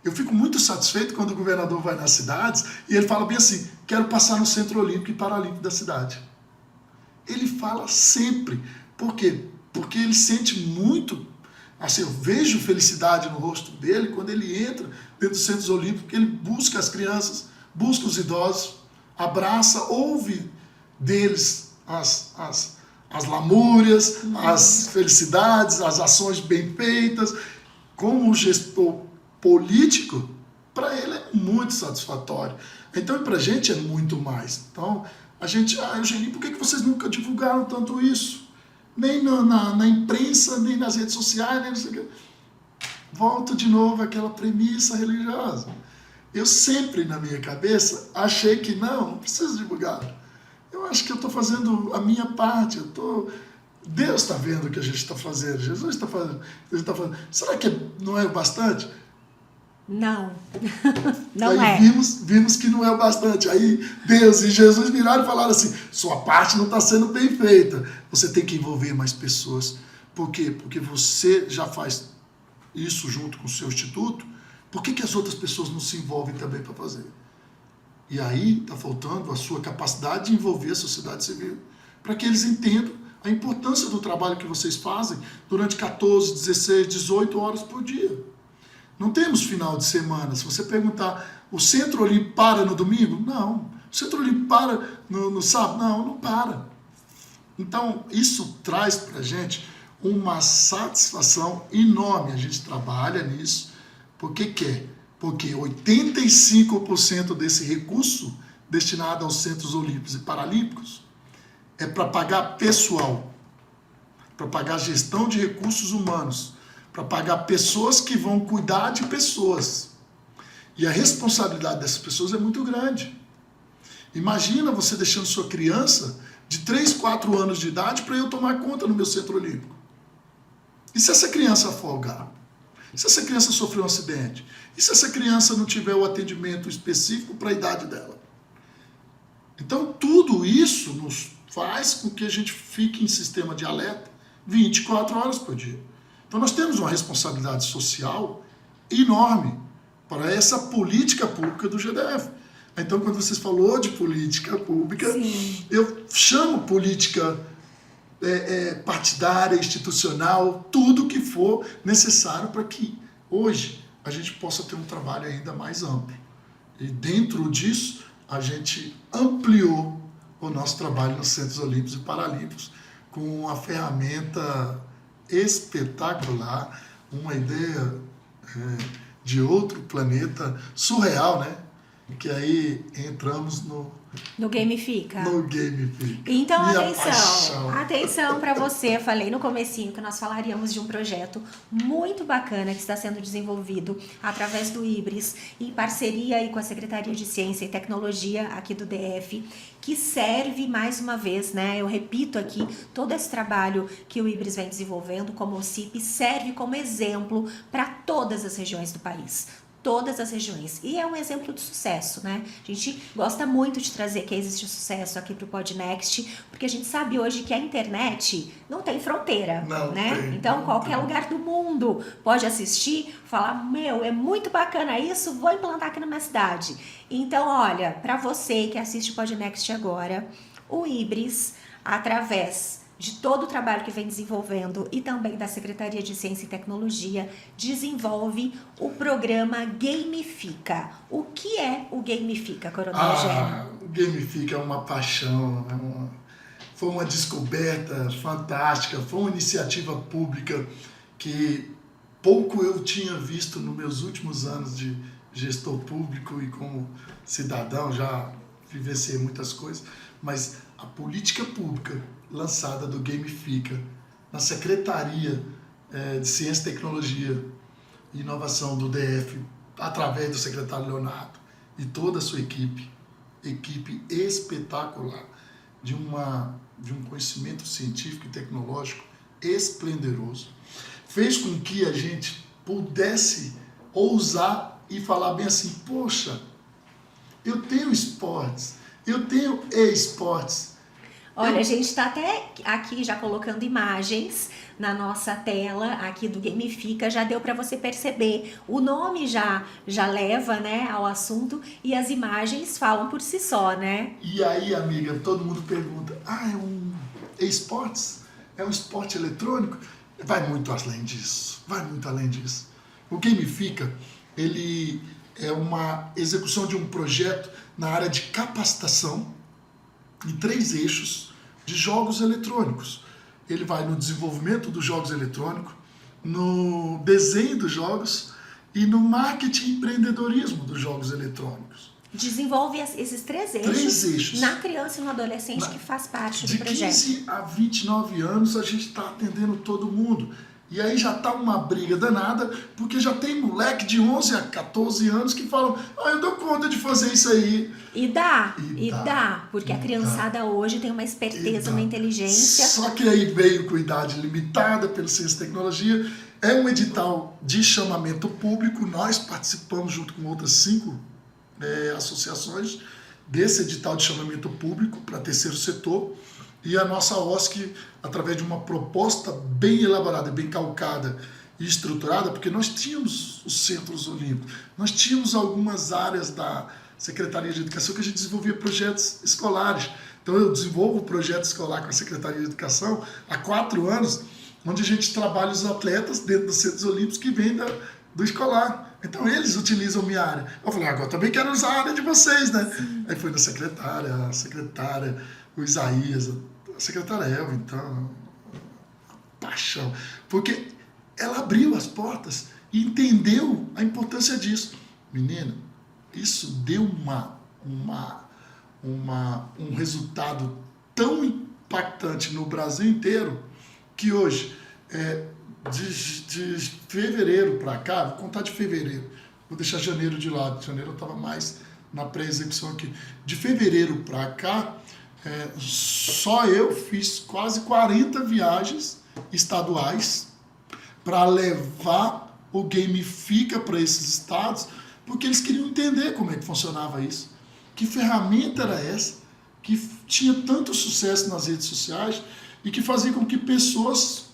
Eu fico muito satisfeito quando o governador vai nas cidades e ele fala bem assim, quero passar no Centro Olímpico e Paralímpico da cidade. Ele fala sempre. Por quê? Porque ele sente muito, assim, eu vejo felicidade no rosto dele quando ele entra dentro dos Centros Olímpicos, ele busca as crianças, busca os idosos, abraça, ouve deles as lamúrias, as felicidades, as ações bem feitas. Como gestor político, para ele é muito satisfatório. Então, para a gente é muito mais. Então, a gente, Eugênio, por que vocês nunca divulgaram tanto isso? Nem na imprensa, nem nas redes sociais, nem não sei o quê. Volto de novo àquela premissa religiosa. Eu sempre, na minha cabeça, achei que não preciso divulgar. Eu acho que eu estou fazendo a minha parte, Deus está vendo o que a gente está fazendo, Jesus está fazendo, Será que não é o bastante? Não, não aí é. Vimos que não é o bastante. Aí Deus e Jesus viraram e falaram assim, sua parte não está sendo bem feita. Você tem que envolver mais pessoas. Por quê? Porque você já faz isso junto com o seu instituto. Por que as outras pessoas não se envolvem também para fazer? E aí está faltando a sua capacidade de envolver a sociedade civil, para que eles entendam a importância do trabalho que vocês fazem durante 14, 16, 18 horas por dia. Não temos final de semana. Se você perguntar, o Centro Olímpico para no domingo? Não. O Centro Olímpico para no sábado? Não para. Então, isso traz para a gente uma satisfação enorme. A gente trabalha nisso porque quer. Porque 85% desse recurso destinado aos Centros Olímpicos e Paralímpicos é para pagar pessoal, para pagar gestão de recursos humanos, para pagar pessoas que vão cuidar de pessoas. E a responsabilidade dessas pessoas é muito grande. Imagina você deixando sua criança de 3, 4 anos de idade para eu tomar conta no meu Centro Olímpico. E se essa criança afogar? E se essa criança sofrer um acidente? E se essa criança não tiver o atendimento específico para a idade dela? Então, tudo isso nos faz com que a gente fique em sistema de alerta 24 horas por dia. Então, nós temos uma responsabilidade social enorme para essa política pública do GDF. Então, quando vocês falou de política pública, sim, eu chamo política partidária, institucional, tudo que for necessário para que hoje a gente possa ter um trabalho ainda mais amplo. E dentro disso, a gente ampliou o nosso trabalho nos Centros Olímpicos e Paralímpicos com uma ferramenta espetacular, uma ideia de outro planeta, surreal, né? Que aí entramos no Gamifica. No Gamifica. Então, atenção para você. Eu falei no comecinho que nós falaríamos de um projeto muito bacana que está sendo desenvolvido através do IBRES, em parceria aí com a Secretaria de Ciência e Tecnologia aqui do DF, que serve mais uma vez, né? Eu repito aqui, todo esse trabalho que o IBRES vem desenvolvendo como OCIP serve como exemplo para todas as regiões do país. Todas as regiões. E é um exemplo de sucesso, né? A gente gosta muito de trazer cases de sucesso aqui pro Podnext, porque a gente sabe hoje que a internet não tem fronteira, né? Então, qualquer lugar do mundo pode assistir, falar, é muito bacana isso, vou implantar aqui na minha cidade. Então, olha, para você que assiste o Podnext agora, o IBRES, através de todo o trabalho que vem desenvolvendo e também da Secretaria de Ciência e Tecnologia, desenvolve o programa Gamifica. O que é o Gamifica, Coronel Gênio? O Gamifica é uma paixão, foi uma descoberta fantástica, foi uma iniciativa pública que pouco eu tinha visto nos meus últimos anos de gestor público e como cidadão, já vivenciei muitas coisas, mas a política pública lançada do Gamifica na Secretaria de Ciência, Tecnologia e Inovação do DF, através do secretário Leonardo e toda a sua equipe espetacular, de um conhecimento científico e tecnológico esplendoroso, fez com que a gente pudesse ousar e falar bem assim, poxa, eu tenho esportes, eu tenho e-esportes. Olha, a gente está até aqui já colocando imagens na nossa tela aqui do Gamifica, já deu para você perceber. O nome já leva, né, ao assunto e as imagens falam por si só, né? E aí, amiga, todo mundo pergunta, é um e-esportes? É um esporte eletrônico? Vai muito além disso, vai muito além disso. O Gamifica, ele é uma execução de um projeto na área de capacitação em 3 eixos de jogos eletrônicos. Ele vai no desenvolvimento dos jogos eletrônicos, no desenho dos jogos e no marketing e empreendedorismo dos jogos eletrônicos. Desenvolve esses 3 eixos na criança e no adolescente que faz parte do projeto. De 15 a 29 anos a gente está atendendo todo mundo. E aí já tá uma briga danada, porque já tem moleque de 11 a 14 anos que falam, eu dou conta de fazer isso aí. E dá, porque a criançada hoje tem uma esperteza, uma inteligência. Só que aí veio com idade limitada pelo Ciência e Tecnologia, é um edital de chamamento público, nós participamos junto com outras 5 associações desse edital de chamamento público para terceiro setor, e a nossa OSC, através de uma proposta bem elaborada, bem calcada e estruturada, porque nós tínhamos os centros olímpicos, nós tínhamos algumas áreas da Secretaria de Educação que a gente desenvolvia projetos escolares. Então eu desenvolvo o projeto escolar com a Secretaria de Educação há 4 anos, onde a gente trabalha os atletas dentro dos centros olímpicos que vêm do escolar. Então eles utilizam minha área. Eu falei, agora também quero usar a área de vocês, né? Sim. Aí foi na secretária, o Isaías, a secretária Elva, então, paixão. Porque ela abriu as portas e entendeu a importância disso. Menina, isso deu um resultado tão impactante no Brasil inteiro que hoje, de fevereiro para cá, vou contar de fevereiro, vou deixar janeiro de lado, janeiro eu estava mais na pré-execução aqui. De fevereiro para cá, só eu fiz quase 40 viagens estaduais para levar o Gamifica para esses estados, porque eles queriam entender como é que funcionava isso. Que ferramenta era essa, que tinha tanto sucesso nas redes sociais e que fazia com que pessoas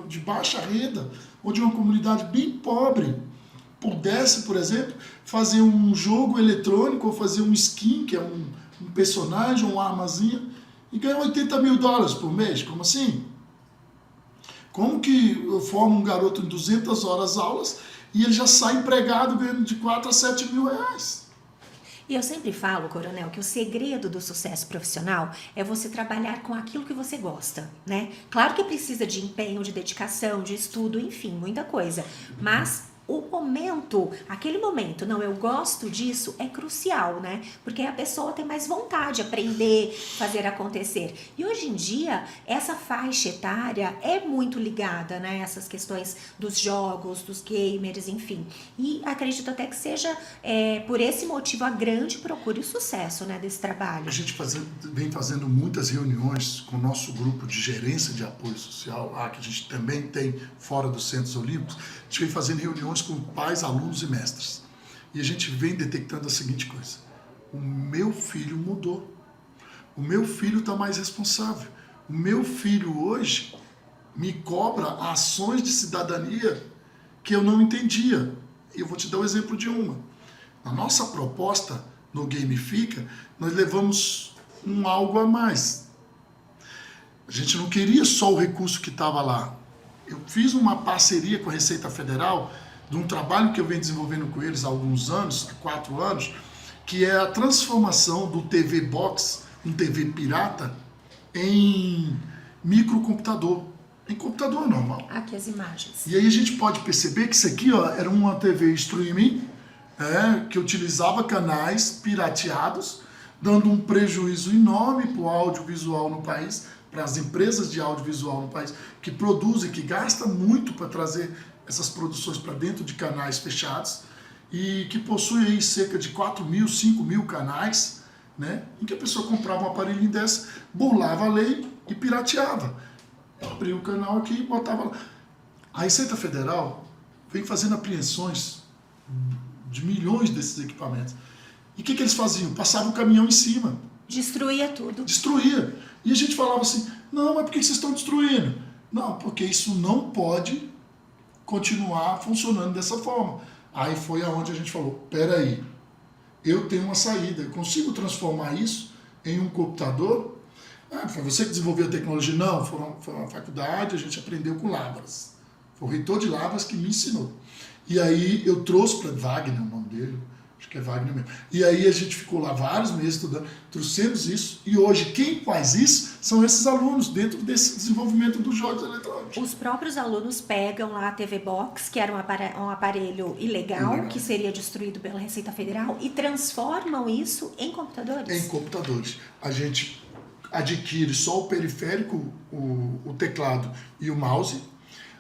de baixa renda ou de uma comunidade bem pobre pudesse, por exemplo, fazer um jogo eletrônico ou fazer um skin, que é um personagem, uma armazinha, e ganhar $80 mil por mês. Como assim? Como que eu formo um garoto em 200 horas aulas e ele já sai empregado ganhando de 4 a 7 mil reais? E eu sempre falo, Coronel, que o segredo do sucesso profissional é você trabalhar com aquilo que você gosta, né? Claro que precisa de empenho, de dedicação, de estudo, enfim, muita coisa. Mas o momento, aquele momento, não, eu gosto disso, é crucial, né? Porque a pessoa tem mais vontade de aprender, fazer acontecer. E hoje em dia, essa faixa etária é muito ligada, né? Essas questões dos jogos, dos gamers, enfim. E acredito até que seja, por esse motivo, a grande procura e sucesso, né, desse trabalho. A gente vem fazendo muitas reuniões com o nosso grupo de gerência de apoio social, lá que a gente também tem fora dos Centros Olímpicos. A gente vem fazendo reuniões com pais, alunos e mestres. E a gente vem detectando a seguinte coisa: o meu filho mudou. O meu filho está mais responsável. O meu filho hoje me cobra ações de cidadania que eu não entendia. E eu vou te dar o exemplo de uma. Na nossa proposta no Gamifica, nós levamos algo a mais. A gente não queria só o recurso que estava lá. Eu fiz uma parceria com a Receita Federal de um trabalho que eu venho desenvolvendo com eles há alguns anos, há 4 anos, que é a transformação do TV Box, um TV pirata, em microcomputador, em computador normal. Aqui as imagens. E aí a gente pode perceber que isso aqui, ó, era uma TV streaming, que utilizava canais pirateados, dando um prejuízo enorme para o audiovisual no país, para as empresas de audiovisual no país, que produzem, que gastam muito para trazer essas produções para dentro de canais fechados, e que possuem aí cerca de 4.000, 5.000 canais, né, em que a pessoa comprava um aparelhinho desse, burlava a lei e pirateava. Abria o canal aqui e botava lá. A Receita Federal vem fazendo apreensões de milhões desses equipamentos. E o que eles faziam? Passavam um caminhão em cima. Destruía tudo. Destruía. E a gente falava assim, não, mas por que vocês estão destruindo? Não, porque isso não pode continuar funcionando dessa forma. Aí foi aonde a gente falou, peraí, eu tenho uma saída, eu consigo transformar isso em um computador? Foi você que desenvolveu a tecnologia? Não, foi uma faculdade, a gente aprendeu com Lavras. Foi o reitor de Lavras que me ensinou. E aí eu trouxe para Wagner, o nome dele, acho que é Wagner mesmo. E aí a gente ficou lá vários meses estudando, trouxemos isso, e hoje quem faz isso são esses alunos dentro desse desenvolvimento dos jogos eletrônicos. Os próprios alunos pegam lá a TV Box, que era um aparelho ilegal, que seria destruído pela Receita Federal, e transformam isso em computadores? Em computadores. A gente adquire só o periférico, o teclado e o mouse.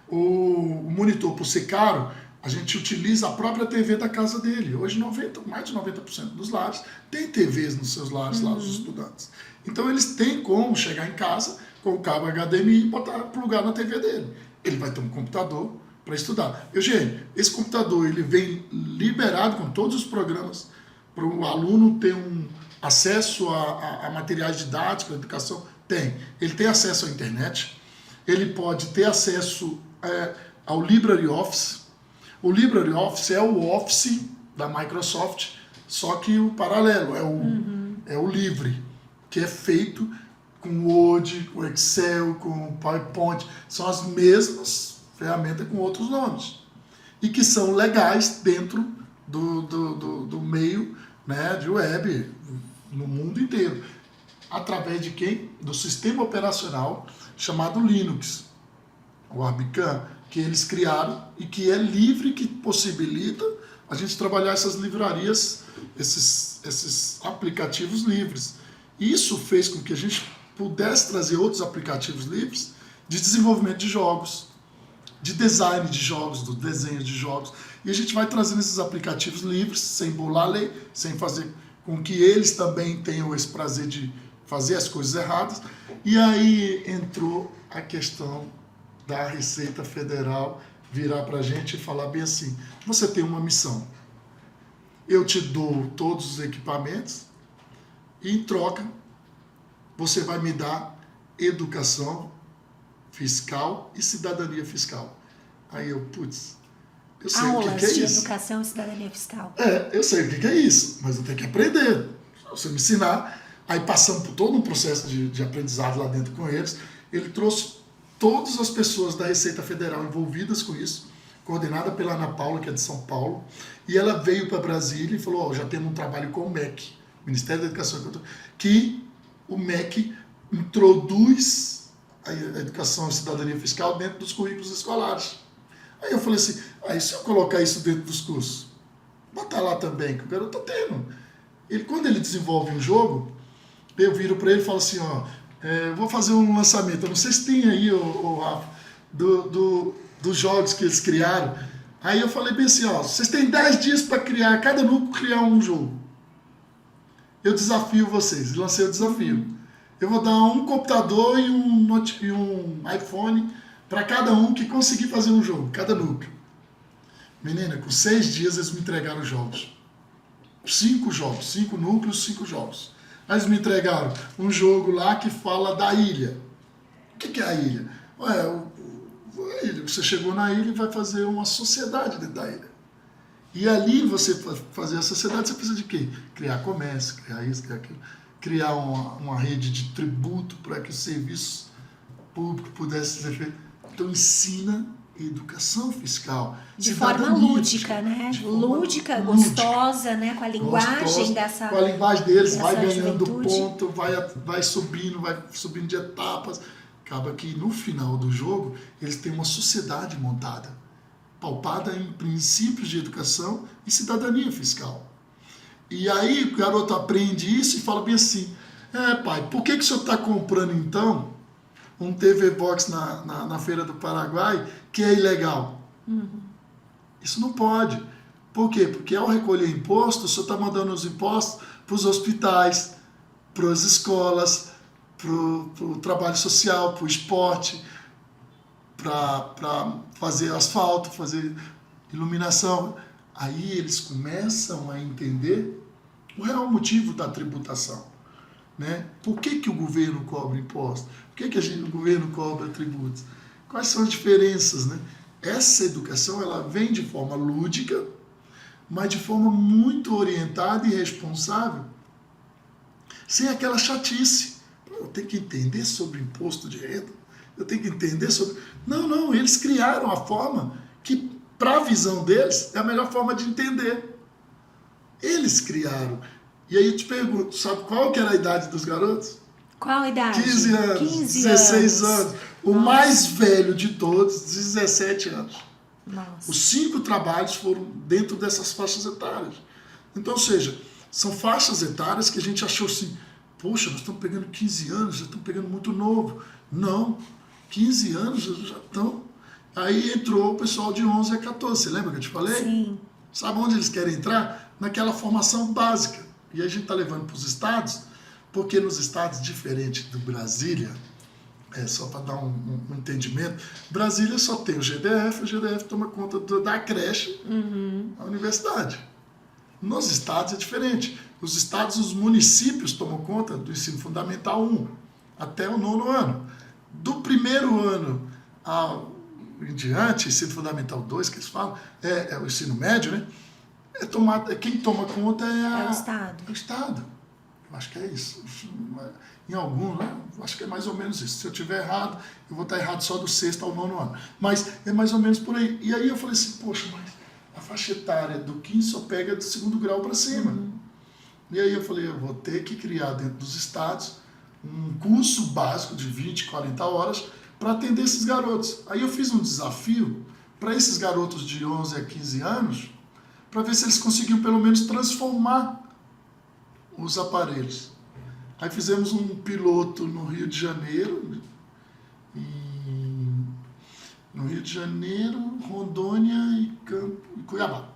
O monitor, por ser caro, a gente utiliza a própria TV da casa dele. Hoje mais de 90% dos lares tem TVs nos seus lares, lá dos estudantes. Então eles têm como chegar em casa com o cabo HDMI e plugar na TV dele. Ele vai ter um computador para estudar. Eugênio, esse computador ele vem liberado com todos os programas para o aluno ter um acesso a materiais didáticos, a educação? Tem. Ele tem acesso à internet, ele pode ter acesso ao LibreOffice. O LibreOffice é o Office da Microsoft, só que o paralelo é o livre, que é feito com Word, com Excel, com PowerPoint. São as mesmas ferramentas com outros nomes. E que são legais dentro do meio, né, de web, no mundo inteiro. Através de quem? Do sistema operacional chamado Linux, o Webcam, que eles criaram e que é livre, que possibilita a gente trabalhar essas livrarias, esses aplicativos livres. Isso fez com que a gente pudesse trazer outros aplicativos livres de desenvolvimento de jogos, de design de jogos, do desenho de jogos. E a gente vai trazendo esses aplicativos livres, sem burlar a lei, sem fazer com que eles também tenham esse prazer de fazer as coisas erradas. E aí entrou a questão da Receita Federal virar para a gente e falar bem assim, você tem uma missão, eu te dou todos os equipamentos e em troca você vai me dar educação fiscal e cidadania fiscal. Aí eu, eu sei o que é de isso. educação e cidadania fiscal. Eu sei o que é isso, mas eu tenho que aprender. Você me ensinar, aí passando por todo um processo de aprendizado lá dentro com eles, ele trouxe todas as pessoas da Receita Federal envolvidas com isso, coordenada pela Ana Paula, que é de São Paulo, e ela veio para Brasília e falou, já temos um trabalho com o MEC, Ministério da Educação, que o MEC introduz a educação e cidadania fiscal dentro dos currículos escolares. Aí eu falei assim, se eu colocar isso dentro dos cursos, botar lá também, que o garoto está tendo. Quando ele desenvolve um jogo, eu viro para ele e falo assim, vou fazer um lançamento, eu não sei se tem aí, Rafa, dos jogos que eles criaram. Aí eu falei bem assim, vocês têm 10 dias para criar, cada núcleo criar um jogo. Eu desafio vocês, lancei o desafio. Eu vou dar um computador e um iPhone para cada um que conseguir fazer um jogo, cada núcleo. Menina, com 6 dias eles me entregaram os jogos. 5 jogos, 5 núcleos, 5 jogos. Aí eles me entregaram um jogo lá que fala da ilha. O que é a ilha? A ilha. Você chegou na ilha e vai fazer uma sociedade dentro da ilha. E ali você fazer a sociedade, você precisa de quê? Criar comércio, criar isso, criar aquilo. Criar uma rede de tributo para que os serviços público pudesse ser feito. Então, ensina educação fiscal. De forma lúdica, né? Lúdica, gostosa, né? Com a linguagem dessa... Com a linguagem deles, vai ganhando juventude. ponto, vai subindo de etapas. Acaba que no final do jogo, eles têm uma sociedade montada, pautada em princípios de educação e cidadania fiscal. E aí o garoto aprende isso e fala bem assim, pai, por que o senhor está comprando então um TV Box na Feira do Paraguai que é ilegal? Isso não pode. Por quê? Porque ao recolher imposto, o senhor está mandando os impostos para os hospitais, para as escolas, para o trabalho social, para o esporte, para fazer asfalto, fazer iluminação. Aí eles começam a entender o real motivo da tributação. Né? Por que o governo cobra impostos? Por que o governo cobra tributos? Quais são as diferenças? Né? Essa educação ela vem de forma lúdica, mas de forma muito orientada e responsável, sem aquela chatice. Eu tenho que entender sobre imposto de renda, eu tenho que entender sobre... Não, eles criaram a forma que, para a visão deles, é a melhor forma de entender. Eles criaram. E aí eu te pergunto, sabe qual que era a idade dos garotos? Qual a idade? 15 anos, 15 16 anos. O Nossa. mais velho de todos, 17 anos. Nossa. Os 5 trabalhos foram dentro dessas faixas etárias. Então, ou seja, são faixas etárias que a gente achou assim, poxa, nós estamos pegando 15 anos, já estamos pegando muito novo. Não, 15 anos já estão... Aí entrou o pessoal de 11 a 14, você lembra que eu te falei? Sim. Sabe onde eles querem entrar? Naquela formação básica. E a gente está levando para os estados, porque nos estados, diferente do Brasília, só para dar um entendimento, Brasília só tem o GDF toma conta da creche, a universidade. Nos estados é diferente. Os estados, os municípios tomam conta do ensino fundamental 1 até o 9º ano. Do primeiro ano em diante, ensino fundamental 2, que eles falam, é o ensino médio, né? Quem toma conta É o Estado. o Estado. Eu acho que é isso. Em algum, né? Eu acho que é mais ou menos isso. Se eu estiver errado, eu vou estar errado só do 6º ao 9º ano. Mas é mais ou menos por aí. E aí eu falei assim, poxa, mas a faixa etária do 15 só pega do 2º grau para cima. E aí eu falei, eu vou ter que criar dentro dos estados um curso básico de 20, 40 horas para atender esses garotos. Aí eu fiz um desafio para esses garotos de 11 a 15 anos, para ver se eles conseguiam pelo menos transformar os aparelhos. Aí fizemos um piloto no Rio de Janeiro, Rondônia e Cuiabá.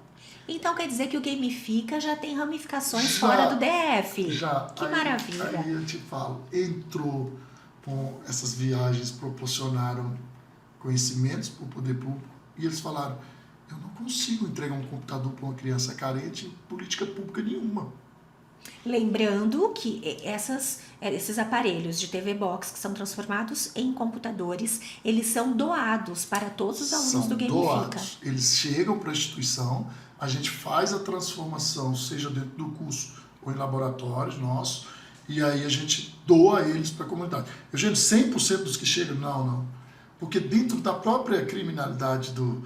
Então quer dizer que o Gamifica já tem ramificações fora do DF. Já. Que maravilha. Aí eu te falo, entrou com essas viagens, proporcionaram conhecimentos para o poder público e eles falaram, eu não consigo entregar um computador para uma criança carente em política pública nenhuma. Lembrando que esses aparelhos de TV Box que são transformados em computadores, eles são doados para todos os alunos do Gamifica. Doados. Eles chegam para a instituição, a gente faz a transformação, seja dentro do curso ou em laboratórios nossos, e aí a gente doa eles para a comunidade. Gente, 100% dos que chegam, não. Porque dentro da própria criminalidade do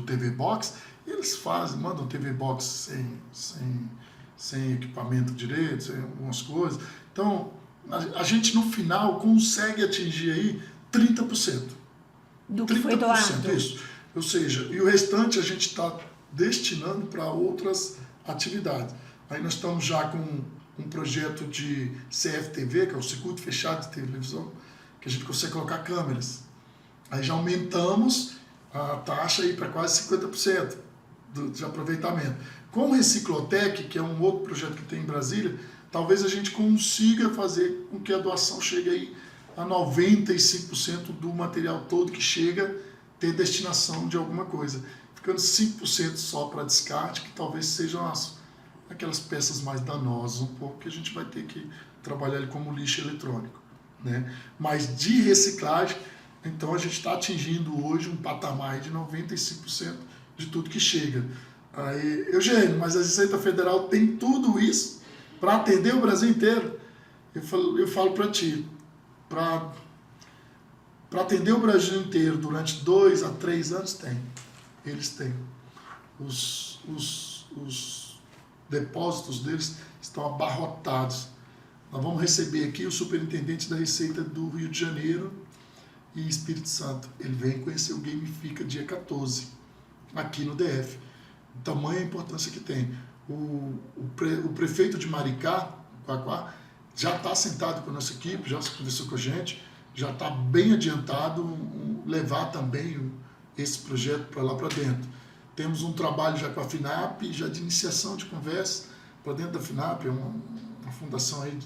TV Box, eles mandam TV Box sem equipamento direito, sem algumas coisas. Então, a gente no final consegue atingir aí 30%. Do que foi doado. Isso. Ou seja, e o restante a gente está destinando para outras atividades. Aí nós estamos já com um projeto de CFTV, que é o circuito fechado de televisão, que a gente consegue colocar câmeras. Aí já aumentamos a taxa aí para quase 50% de aproveitamento. Com o Reciclotec, que é um outro projeto que tem em Brasília, talvez a gente consiga fazer com que a doação chegue aí a 95% do material todo que chega ter destinação de alguma coisa. Ficando 5% só para descarte, que talvez sejam aquelas peças mais danosas um pouco, que a gente vai ter que trabalhar ele como lixo eletrônico. Né? Mas de reciclagem, então a gente está atingindo hoje um patamar de 95% de tudo que chega. Aí, Eugênio, mas a Receita Federal tem tudo isso para atender o Brasil inteiro. Eu falo para ti, para Para atender o Brasil inteiro durante 2 a 3 anos, tem. Eles têm. Os depósitos deles estão abarrotados. Nós vamos receber aqui o superintendente da Receita do Rio de Janeiro e Espírito Santo. Ele vem conhecer o Gamifica dia 14, aqui no DF. Tamanha a importância que tem. O prefeito de Maricá, Quaquá, já está sentado com a nossa equipe, já conversou com a gente, já está bem adiantado levar também esse projeto para lá para dentro. Temos um trabalho já com a FINAP, já de iniciação de conversa para dentro da FINAP, é uma fundação aí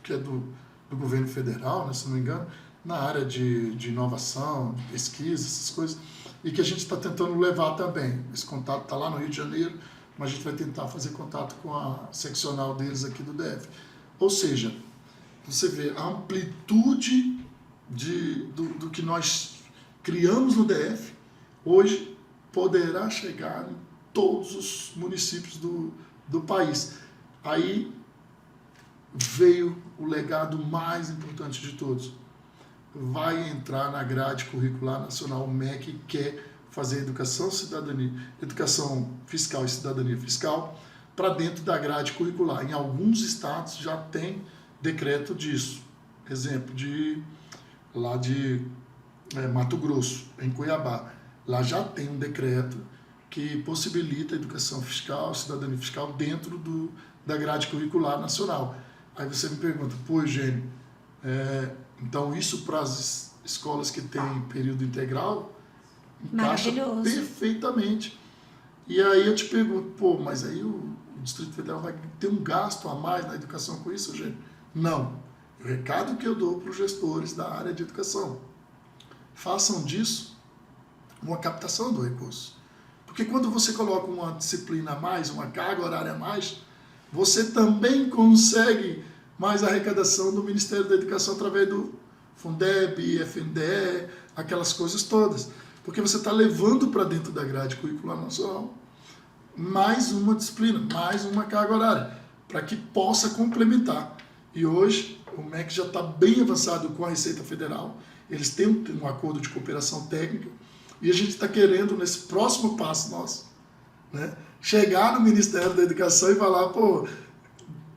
que é do governo federal, né, se não me engano, na área de inovação, de pesquisa, essas coisas, e que a gente está tentando levar também. Esse contato está lá no Rio de Janeiro, mas a gente vai tentar fazer contato com a seccional deles aqui do DF. Ou seja, você vê a amplitude do que nós criamos no DF, hoje poderá chegar em todos os municípios do país. Aí veio o legado mais importante de todos. Vai entrar na grade curricular nacional, o MEC quer fazer educação fiscal e cidadania fiscal para dentro da grade curricular. Em alguns estados já tem decreto disso. Exemplo, lá de Mato Grosso, em Cuiabá. Lá já tem um decreto que possibilita a educação fiscal, cidadania fiscal dentro da grade curricular nacional. Aí você me pergunta, pô, Eugênio, então isso para as escolas que têm período integral encaixa perfeitamente. E aí eu te pergunto, pô, mas aí o Distrito Federal vai ter um gasto a mais na educação com isso, Eugênio? Não. O recado que eu dou para os gestores da área de educação, façam disso uma captação do recurso. Porque quando você coloca uma disciplina a mais, uma carga horária a mais, você também consegue mais arrecadação do Ministério da Educação através do Fundeb, FNDE, aquelas coisas todas. Porque você está levando para dentro da grade curricular nacional mais uma disciplina, mais uma carga horária, para que possa complementar. E hoje o MEC já está bem avançado com a Receita Federal, eles têm um acordo de cooperação técnica, e a gente está querendo, nesse próximo passo nosso, né, chegar no Ministério da Educação e falar, pô,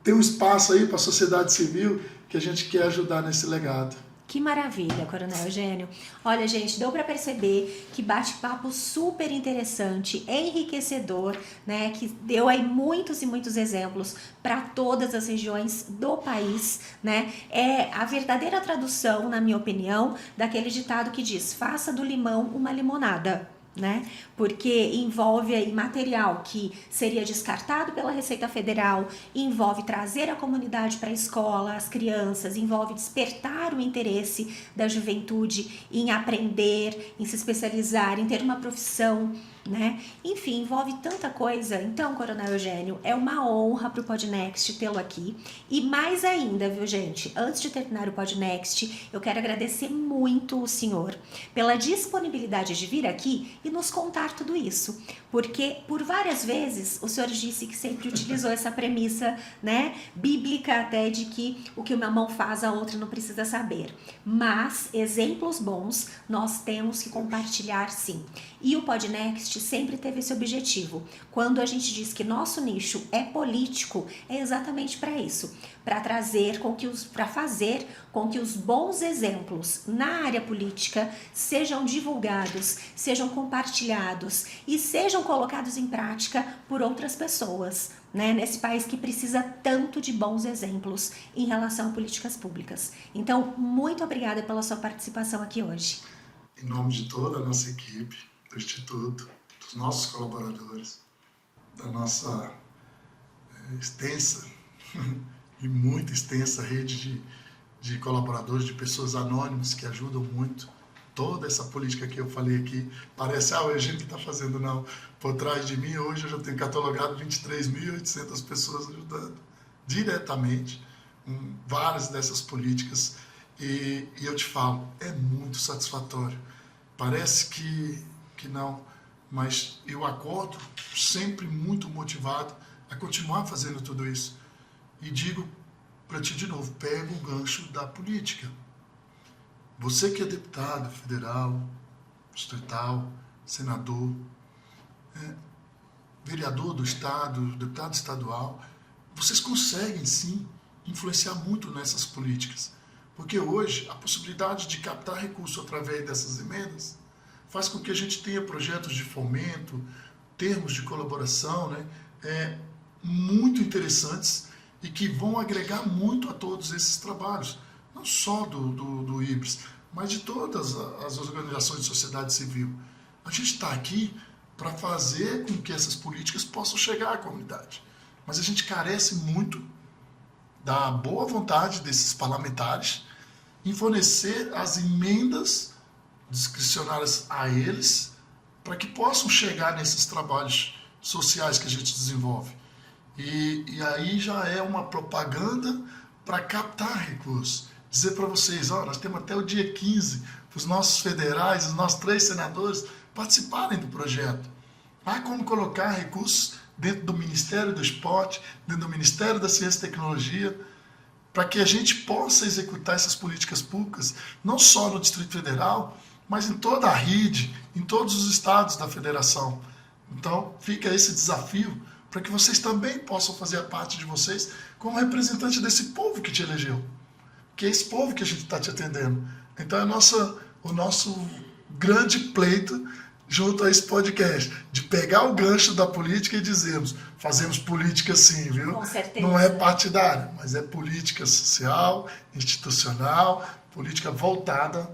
tem um espaço aí para a sociedade civil que a gente quer ajudar nesse legado. Que maravilha, Coronel Eugênio. Olha, gente, deu para perceber que bate-papo super interessante, enriquecedor, né? Que deu aí muitos e muitos exemplos para todas as regiões do país, né? É a verdadeira tradução, na minha opinião, daquele ditado que diz: faça do limão uma limonada. Né? Porque envolve aí material que seria descartado pela Receita Federal, envolve trazer a comunidade para a escola, as crianças, envolve despertar o interesse da juventude em aprender, em se especializar, em ter uma profissão, né? Enfim, envolve tanta coisa. Então, Coronel Eugênio, é uma honra para o Podnext tê-lo aqui. E mais ainda, viu, gente? Antes de terminar o Podnext, eu quero agradecer muito o senhor pela disponibilidade de vir aqui e nos contar tudo isso. Porque, por várias vezes, o senhor disse que sempre utilizou essa premissa, né, bíblica até, de que o que uma mão faz, a outra não precisa saber. Mas, exemplos bons, nós temos que compartilhar, sim. E o Podnext sempre teve esse objetivo. Quando a gente diz que nosso nicho é político, é exatamente para isso, para fazer com que os bons exemplos na área política sejam divulgados, sejam compartilhados e sejam colocados em prática por outras pessoas, né, nesse país que precisa tanto de bons exemplos em relação a políticas públicas. Então, muito obrigada pela sua participação aqui hoje. Em nome de toda a nossa equipe, do Instituto, dos nossos colaboradores, da nossa extensa e muito extensa rede de colaboradores, de pessoas anônimas que ajudam muito. Toda essa política que eu falei aqui, parece, o Eugênio que está fazendo, não. Por trás de mim, hoje eu já tenho catalogado 23.800 pessoas ajudando diretamente em várias dessas políticas. E eu te falo, é muito satisfatório. Parece que não, mas eu acordo sempre muito motivado a continuar fazendo tudo isso. E digo para ti de novo, pega o gancho da política. Você que é deputado federal, distrital, senador, vereador do estado, deputado estadual, vocês conseguem sim influenciar muito nessas políticas. Porque hoje a possibilidade de captar recursos através dessas emendas faz com que a gente tenha projetos de fomento, termos de colaboração, muito interessantes e que vão agregar muito a todos esses trabalhos, não só do IBRES, mas de todas as organizações de sociedade civil. A gente está aqui para fazer com que essas políticas possam chegar à comunidade. Mas a gente carece muito da boa vontade desses parlamentares em fornecer as emendas discricionárias a eles para que possam chegar nesses trabalhos sociais que a gente desenvolve. E aí já é uma propaganda para captar recursos. Dizer para vocês, nós temos até o dia 15 para os nossos federais, os nossos 3 senadores participarem do projeto. Há como colocar recursos dentro do Ministério do Esporte, dentro do Ministério da Ciência e Tecnologia, para que a gente possa executar essas políticas públicas, não só no Distrito Federal, mas em toda a rede, em todos os estados da federação. Então, fica esse desafio para que vocês também possam fazer a parte de vocês como representante desse povo que te elegeu, que é esse povo que a gente está te atendendo. Então, é o nosso grande pleito junto a esse podcast, de pegar o gancho da política e dizermos, fazemos política sim, viu? Com certeza. Não é partidária, mas é política social, institucional, política voltada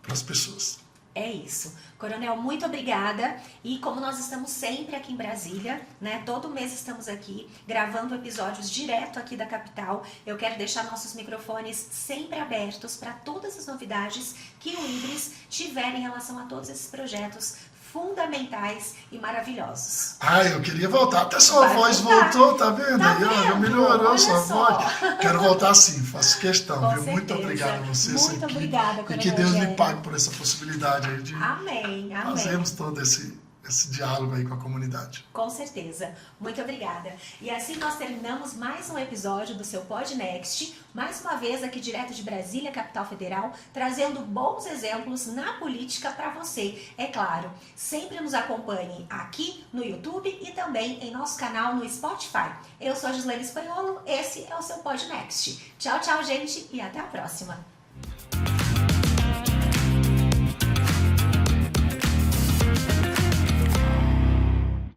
para as pessoas. É isso. Coronel, muito obrigada. E como nós estamos sempre aqui em Brasília, todo mês estamos aqui gravando episódios direto aqui da capital, eu quero deixar nossos microfones sempre abertos para todas as novidades que o IBRES tiver em relação a todos esses projetos fundamentais e maravilhosos. Eu queria voltar. Até sua voz voltou, tá vendo? Tá vendo? Melhorou Olha sua só. voz. Quero voltar sim, faço questão, Com viu? certeza. Muito obrigado a você. Muito obrigada, E Coronel que Deus Rogério. lhe pague por essa possibilidade aí de Amém. fazermos todo esse diálogo aí com a comunidade. Com certeza. Muito obrigada. E assim nós terminamos mais um episódio do seu Podnext, mais uma vez aqui direto de Brasília, capital federal, trazendo bons exemplos na política para você. É claro, sempre nos acompanhe aqui no YouTube e também em nosso canal no Spotify. Eu sou a Gislene Espanholo, esse é o seu Podnext. Tchau, tchau, gente, e até a próxima.